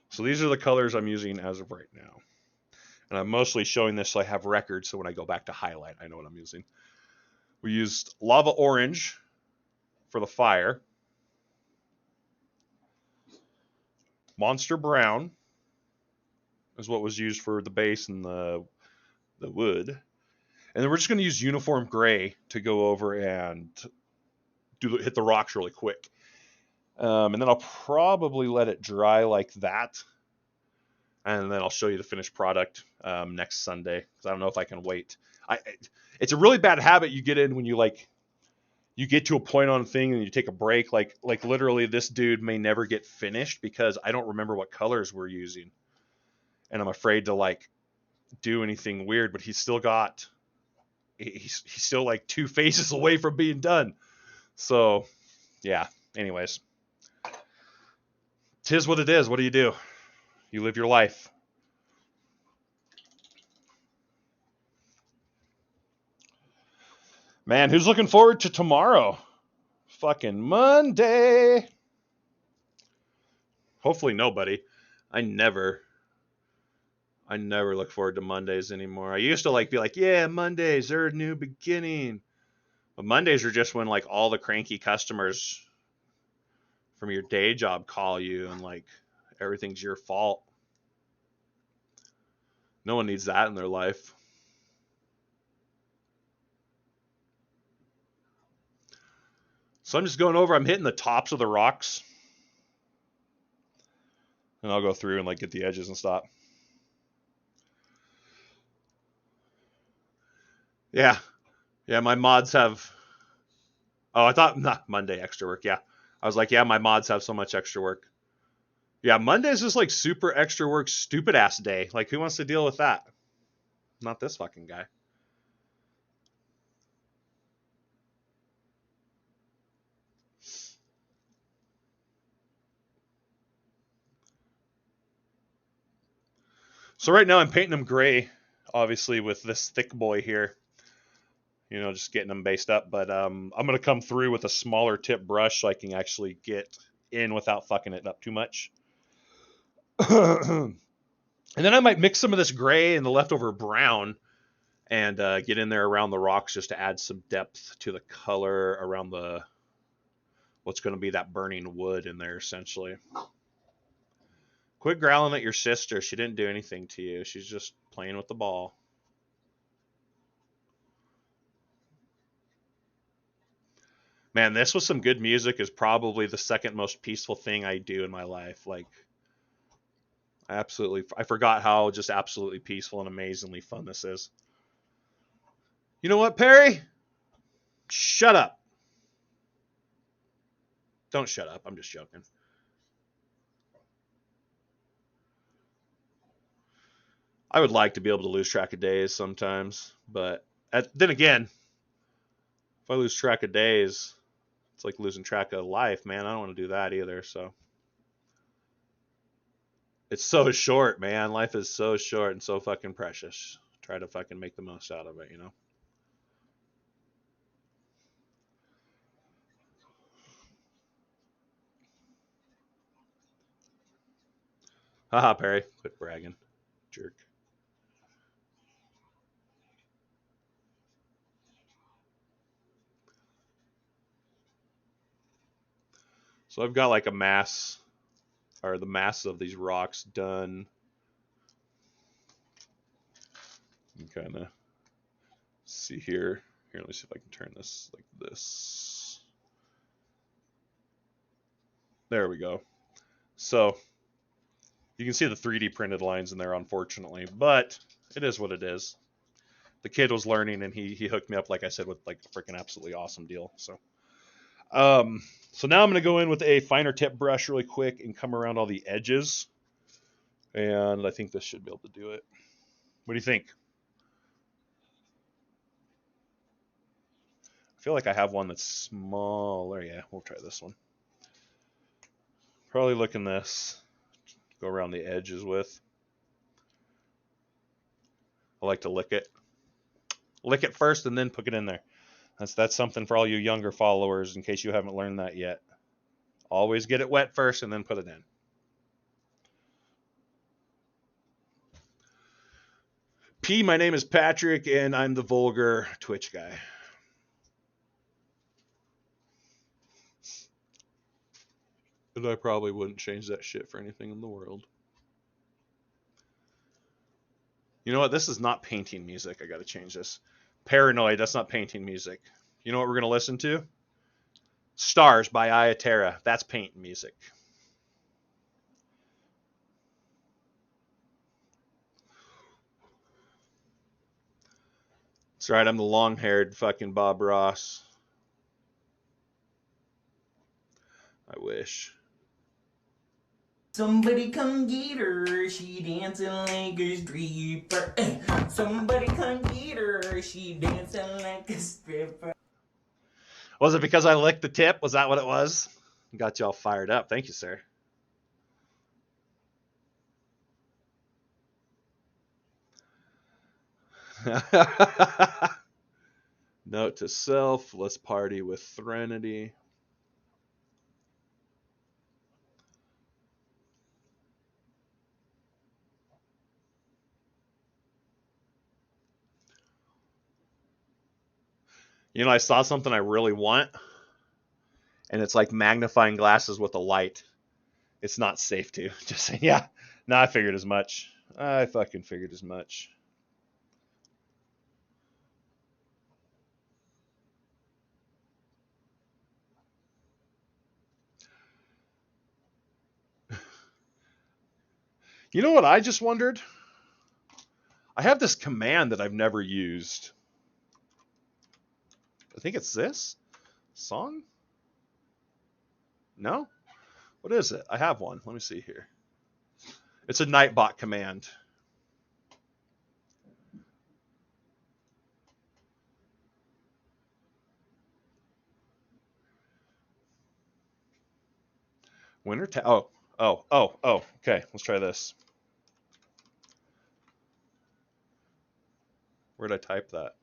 So these are the colors I'm using as of right now. And I'm mostly showing this so I have records, so when I go back to highlight, I know what I'm using. We used lava orange for the fire, monster brown is what was used for the base and the wood. And then we're just going to use uniform gray to go over and hit the rocks really quick. And then I'll probably let it dry like that. And then I'll show you the finished product next Sunday, because I don't know if I can wait. It's a really bad habit you get in when you get to a point on a thing and you take a break. Like literally this dude may never get finished because I don't remember what colors we're using. And I'm afraid to do anything weird, but he's still like 2 phases away from being done. So yeah, anyways. 'Tis what it is. What do? You live your life. Man, who's looking forward to tomorrow? Fucking Monday. Hopefully nobody. I never look forward to Mondays anymore. I used to be like, yeah, Mondays, they're a new beginning. But Mondays are just when all the cranky customers from your day job call you and everything's your fault. No one needs that in their life. So I'm just going over, I'm hitting the tops of the rocks. And I'll go through and get the edges and stop. Yeah. Yeah, my mods have... Oh, I thought... Not Monday extra work, yeah. I was like, yeah, my mods have so much extra work. Yeah, Monday's just super extra work, stupid ass day. Who wants to deal with that? Not this fucking guy. So right now I'm painting them gray, obviously with this thick boy here. Just getting them based up. But I'm going to come through with a smaller tip brush so I can actually get in without fucking it up too much. And then I might mix some of this gray and the leftover brown and get in there around the rocks just to add some depth to the color around what's going to be that burning wood in there, essentially. Quit growling at your sister. She didn't do anything to you. She's just playing with the ball. Man, this with some good music is probably the second most peaceful thing I do in my life. I forgot how just absolutely peaceful and amazingly fun this is. You know what, Perry? Shut up. Don't shut up. I'm just joking. I would like to be able to lose track of days sometimes, but then again, if I lose track of days, it's like losing track of life, man. I don't want to do that either, so. It's so short, man. Life is so short and so fucking precious. Try to fucking make the most out of it, Haha, Perry. Quit bragging. Jerk. So I've got like a mass, or the mass of these rocks done. Kind of see here. Here, let me see if I can turn this like this. There we go. So you can see the 3D printed lines in there, unfortunately, but it is what it is. The kid was learning, and he hooked me up, like I said, with like a freaking absolutely awesome deal. So now I'm going to go in with a finer tip brush really quick and come around all the edges. And I think this should be able to do it. What do you think? I feel like I have one that's smaller. Yeah, we'll try this one. Probably looking this. Go around the edges with. I like to lick it. Lick it first and then put it in there. That's something for all you younger followers in case you haven't learned that yet. Always get it wet first and then put it in. P, my name is Patrick, and I'm the vulgar Twitch guy. But I probably wouldn't change that shit for anything in the world. You know what? This is not painting music. I got to change this. Paranoid, that's not painting music. You know what we're going to listen to? Stars by Ayaterra. That's painting music. That's right, I'm the long-haired fucking Bob Ross. I wish.
Somebody come get her, she dancing like a stripper. Somebody come get her, she dancing like a stripper.
Was it because I licked the tip? Was that what it was? Got you all fired up. Thank you, sir. Note to self, let's party with Threnody. You know, I saw something I really want, and it's like magnifying glasses with a light. It's not safe to. Just saying, yeah. No, I figured as much. I fucking figured as much. You know what I just wondered? I have this command that I've never used. I think it's this song. No? What is it? I have one. Let me see here. It's a Nightbot command. Winter oh. Okay, let's try this. Where'd I type that?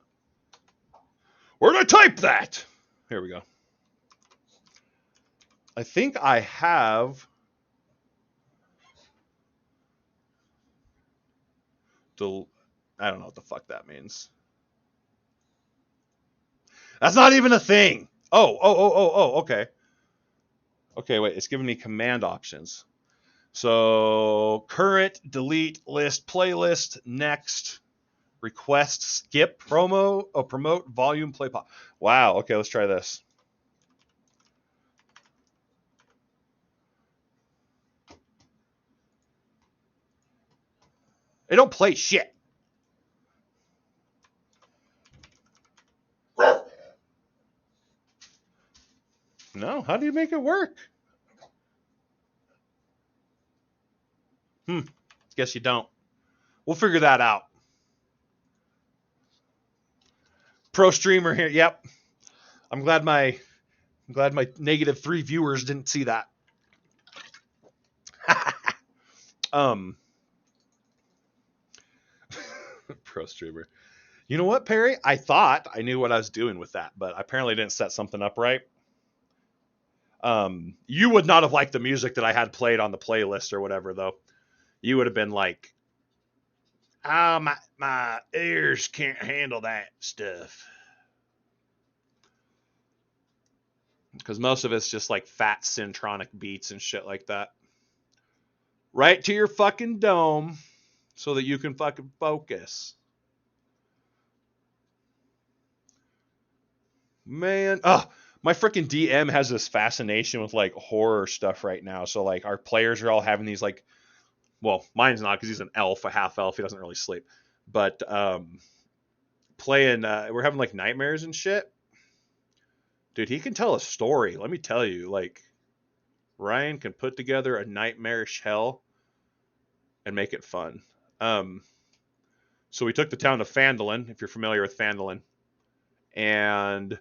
Where'd I type that? Here we go. I think I have I don't know what the fuck that means. That's not even a thing. Oh, okay. Okay, wait, it's giving me command options. So current, delete, list, playlist, next, request, skip, promo, promote, volume, play pop. Wow, okay, let's try this. It don't play shit. No, how do you make it work? Guess you don't. We'll figure that out. Pro streamer here. Yep. I'm glad my -3 viewers didn't see that. Pro streamer. You know what, Perry? I thought I knew what I was doing with that, but I apparently didn't set something up right. You would not have liked the music that I had played on the playlist or whatever, though. You would have been like, "Oh, my ears can't handle that stuff." because most of it's just like fat syntronic beats and shit like that. Right to your fucking dome so that you can fucking focus. Man, my freaking DM has this fascination with like horror stuff right now. So like our players are all having these like, well, mine's not because he's an elf, a half elf. He doesn't really sleep, but playing, we're having like nightmares and shit. Dude, he can tell a story. Let me tell you, like Ryan can put together a nightmarish hell and make it fun. Um, so we took the town of Phandalin, if you're familiar with Phandalin, and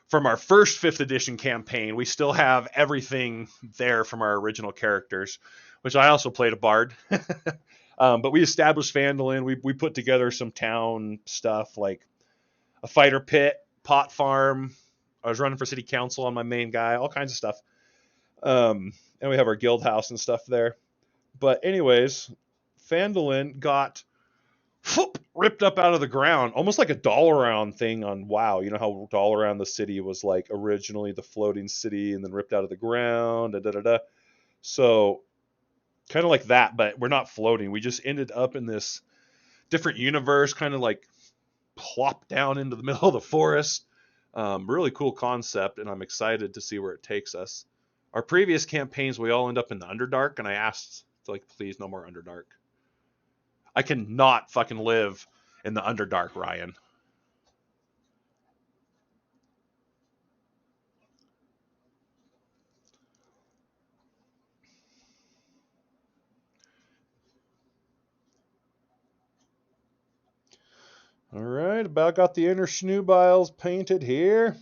from our first 5th edition campaign, we still have everything there from our original characters, which I also played a bard. But we established Phandalin. We put together some town stuff like a fighter pit, pot farm. I was running for city council on my main guy, all kinds of stuff. And we have our guild house and stuff there. But anyways, Phandalin got ripped up out of the ground, almost like a Dalaran thing on WoW. You know how Dalaran the city was like originally the floating city and then ripped out of the ground. So kind of like that, but we're not floating. We just ended up in this different universe, kind of like plop down into the middle of the forest. Really cool concept, and I'm excited to see where it takes us. Our previous campaigns, we all end up in the Underdark, and I asked, like, please, no more Underdark. I cannot fucking live in the Underdark, Ryan. All right, about got the inner snoobiles painted here.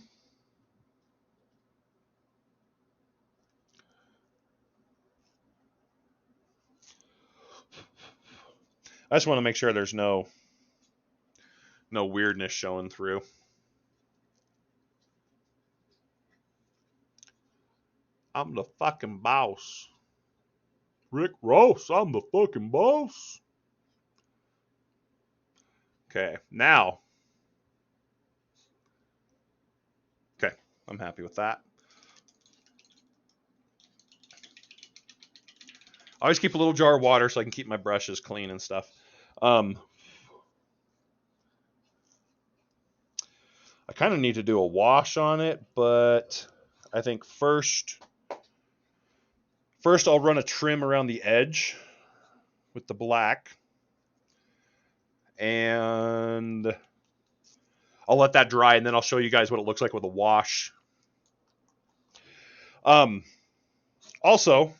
I just want to make sure there's no weirdness showing through. I'm the fucking boss. Rick Ross, I'm the fucking boss. Okay, now. Okay, I'm happy with that. I always keep a little jar of water so I can keep my brushes clean and stuff. I kind of need to do a wash on it, but I think first I'll run a trim around the edge with the black, and I'll let that dry, and then I'll show you guys what it looks like with a wash. Also,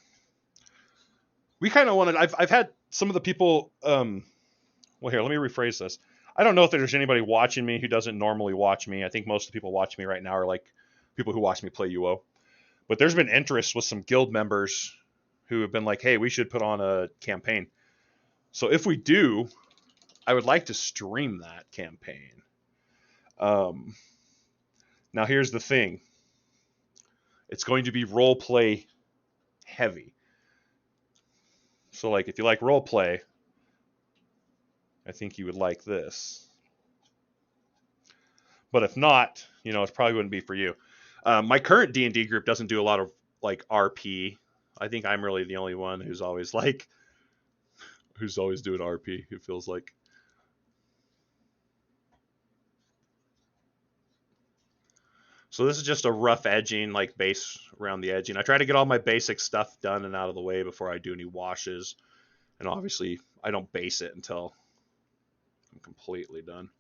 we kind of wanted. I've had some of the people. Well, here, let me rephrase this. I don't know if there's anybody watching me who doesn't normally watch me. I think most of the people watching me right now are like people who watch me play UO. But there's been interest with some guild members who have been like, hey, we should put on a campaign. So if we do, I would like to stream that campaign. Now here's the thing. It's going to be role play heavy. So like if you like role play, I think you would like this. But if not, it probably wouldn't be for you. My current D&D group doesn't do a lot of like RP. I think I'm really the only one who's always doing RP. It feels like. So this is just a rough edging, like base around the edging. I try to get all my basic stuff done and out of the way before I do any washes. And obviously, I don't base it until I'm completely done.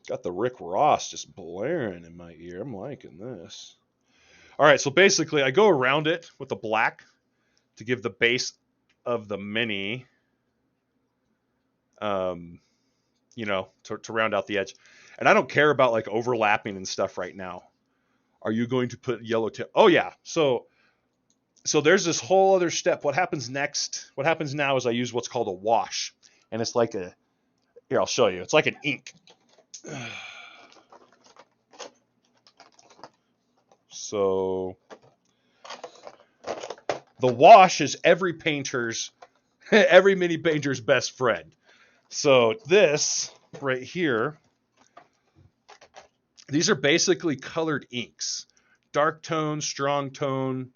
Got the Rick Ross just blaring in my ear. I'm liking this. All right, so basically, I go around it with the black to give the base of the mini, to round out the edge. And I don't care about like overlapping and stuff right now. Are you going to put yellow tip? Oh yeah. So there's this whole other step. What happens next? What happens now is I use what's called a wash, and it's like here, I'll show you. It's like an ink. So the wash is every painter's Every mini painter's best friend. So this right here, these are basically colored inks. Dark tone, strong tone,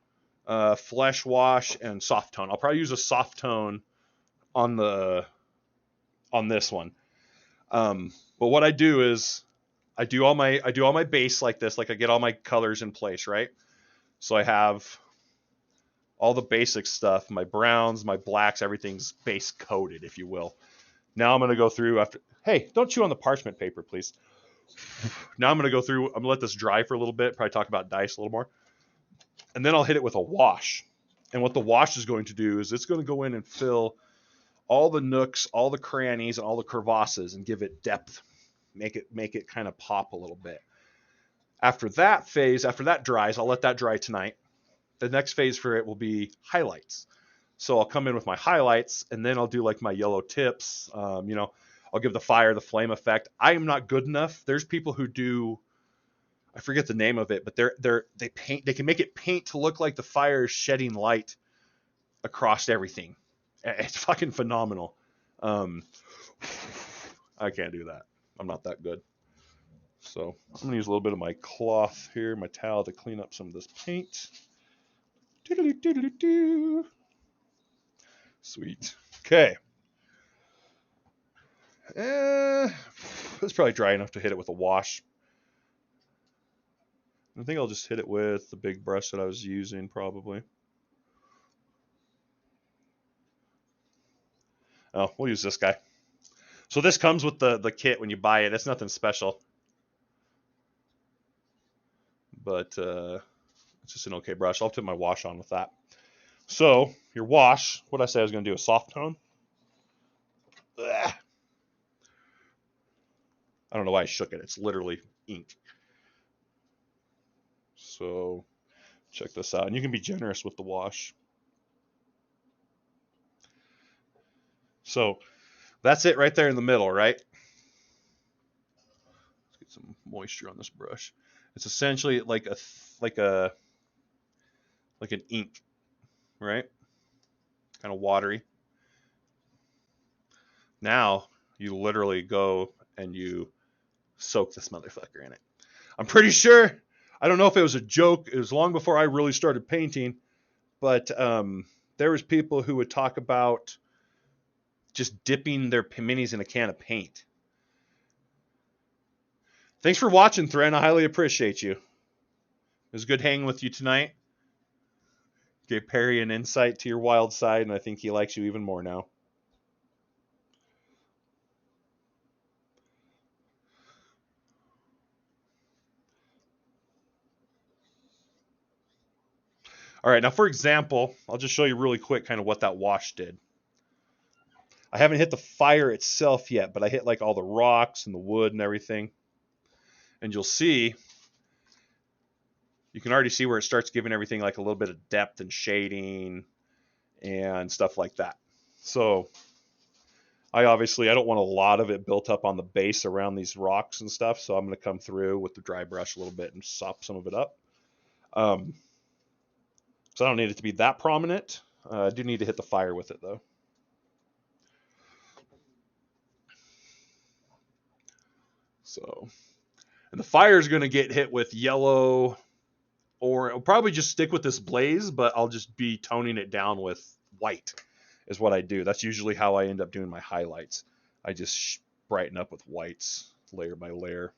flesh wash, and soft tone. I'll probably use a soft tone on this one. But what I do is I do all my base like this, like I get all my colors in place, right? So I have all the basic stuff, my browns, my blacks, everything's base coated, if you will. Now I'm going to go through after. Hey, don't chew on the parchment paper, please. Now I'm going to go through. I'm going to let this dry for a little bit. Probably talk about dice a little more, and then I'll hit it with a wash. And what the wash is going to do is it's going to go in and fill all the nooks, all the crannies, and all the crevasses, and give it depth. Make it kind of pop a little bit. After that dries, I'll let that dry tonight. The next phase for it will be highlights. So I'll come in with my highlights, and then I'll do like my yellow tips. I'll give the fire, the flame effect. I am not good enough. There's people who do, I forget the name of it, but they can make it paint to look like the fire is shedding light across everything. It's fucking phenomenal. I can't do that. I'm not that good. So I'm gonna use a little bit of my cloth here, my towel, to clean up some of this paint. Doodly-doodly-doo. Sweet. Okay. It's probably dry enough to hit it with a wash. I think I'll just hit it with the big brush that I was using, probably. Oh, we'll use this guy. So this comes with the kit when you buy it. It's nothing special. But it's just an okay brush. I'll put my wash on with that. So your wash, what I said I was going to do, a soft tone. Ugh. I don't know why I shook it. It's literally ink. So check this out. And you can be generous with the wash. So that's it right there in the middle, right? Let's get some moisture on this brush. It's essentially like an ink, right? Kind of watery. Now you literally go and you soak this motherfucker in it. I'm pretty sure, I don't know if it was a joke, it was long before I really started painting, but there was people who would talk about just dipping their minis in a can of paint. Thanks for watching, Thren. I highly appreciate you. It was good hanging with you tonight. Gave Perry an insight to your wild side, and I think he likes you even more now. All right, now for example, I'll just show you really quick kind of what that wash did. I haven't hit the fire itself yet, but I hit like all the rocks and the wood and everything. And you'll see, you can already see where it starts giving everything like a little bit of depth and shading and stuff like that. So I don't want a lot of it built up on the base around these rocks and stuff. So I'm going to come through with the dry brush a little bit and sop some of it up. So I don't need it to be that prominent. I do need to hit the fire with it though. So, and the fire is going to get hit with yellow, or I'll probably just stick with this blaze, but I'll just be toning it down with white is what I do. That's usually how I end up doing my highlights. I just brighten up with whites layer by layer.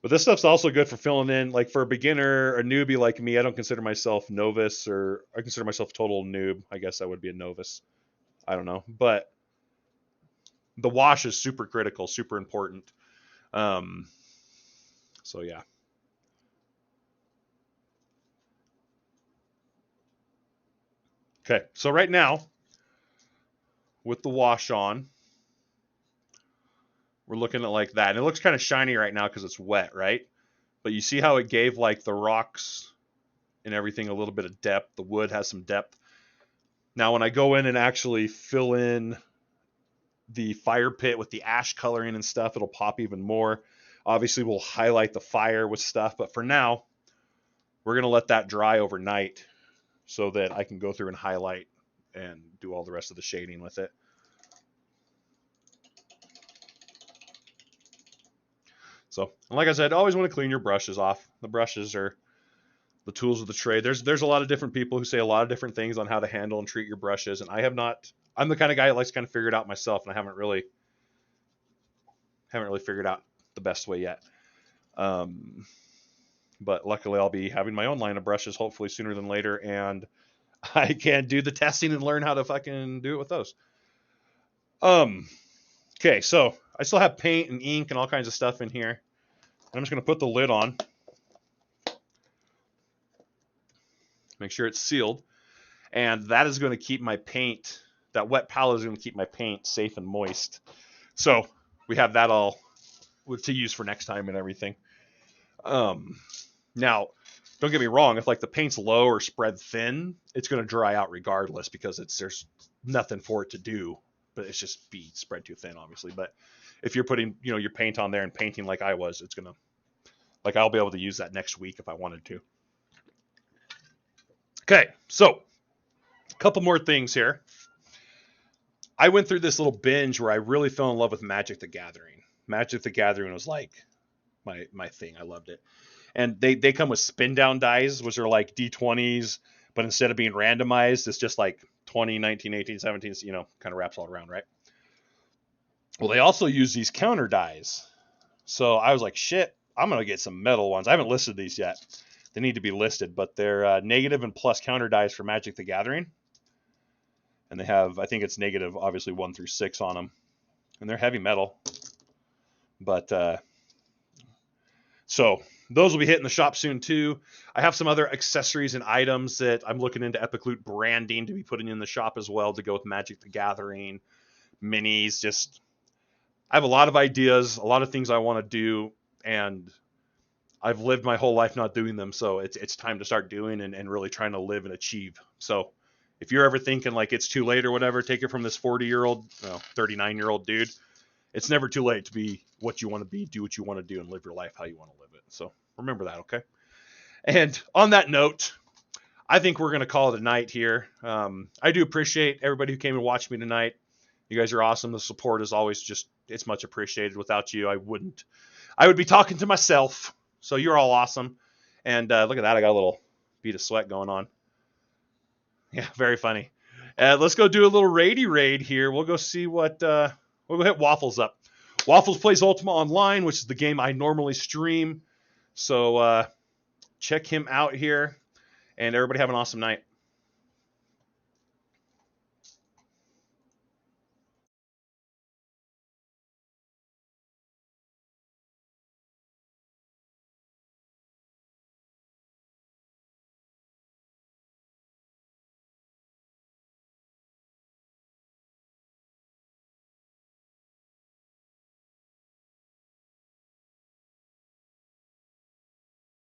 But this stuff's also good for filling in, like for a beginner, a newbie like me. I don't consider myself novice, or I consider myself total noob. I guess I would be a novice. I don't know. But the wash is super critical, super important. So yeah. Okay, so right now, with the wash on, we're looking at like that. And it looks kind of shiny right now because it's wet, right? But you see how it gave like the rocks and everything a little bit of depth. The wood has some depth. Now when I go in and actually fill in the fire pit with the ash coloring and stuff, it'll pop even more. Obviously we'll highlight the fire with stuff, but for now, we're going to let that dry overnight so that I can go through and highlight and do all the rest of the shading with it. So, like I said, always want to clean your brushes off. The brushes are the tools of the trade. There's a lot of different people who say a lot of different things on how to handle and treat your brushes, and I have not. I'm the kind of guy that likes to kind of figure it out myself, and I haven't really figured out the best way yet. But luckily, I'll be having my own line of brushes hopefully sooner than later, and I can do the testing and learn how to fucking do it with those. Okay, so I still have paint and ink and all kinds of stuff in here. I'm just going to put the lid on. Make sure it's sealed. And that is going to keep my paint, that wet palette is going to keep my paint safe and moist. So we have that all to use for next time and everything. Now, don't get me wrong, if like the paint's low or spread thin, it's going to dry out regardless because there's nothing for it to do, but it's just be spread too thin, obviously. But if you're putting, your paint on there and painting like I was, it's going to, like I'll be able to use that next week if I wanted to. Okay, so a couple more things here. I went through this little binge where I really fell in love with Magic the Gathering. Magic the Gathering was like my thing. I loved it. And they come with spin down dice, which are like D20s, but instead of being randomized, it's just like 20, 19, 18, 17, kind of wraps all around, right? Well, they also use these counter dies. So I was like, shit, I'm going to get some metal ones. I haven't listed these yet. They need to be listed, but they're negative and plus counter dies for Magic the Gathering. And they have, I think it's negative, obviously 1 through 6 on them. And they're heavy metal. But, so those will be hitting the shop soon too. I have some other accessories and items that I'm looking into Epic Loot branding to be putting in the shop as well to go with Magic the Gathering, minis. Just, I have a lot of ideas, a lot of things I want to do, and I've lived my whole life not doing them. So it's time to start doing and really trying to live and achieve. So if you're ever thinking like it's too late or whatever, take it from this 40-year-old, 39-year-old dude. It's never too late to be what you want to be, do what you want to do, and live your life how you want to live it. So remember that, okay? And on that note, I think we're going to call it a night here. I do appreciate everybody who came and watched me tonight. You guys are awesome. The support is always it's much appreciated. Without you, I would be talking to myself. So you're all awesome. And look at that. I got a little bead of sweat going on. Yeah, very funny. Let's go do a little raid here. We'll go see what... we'll go hit Waffles up. Waffles plays Ultima Online, which is the game I normally stream. So check him out here. And everybody have an awesome night.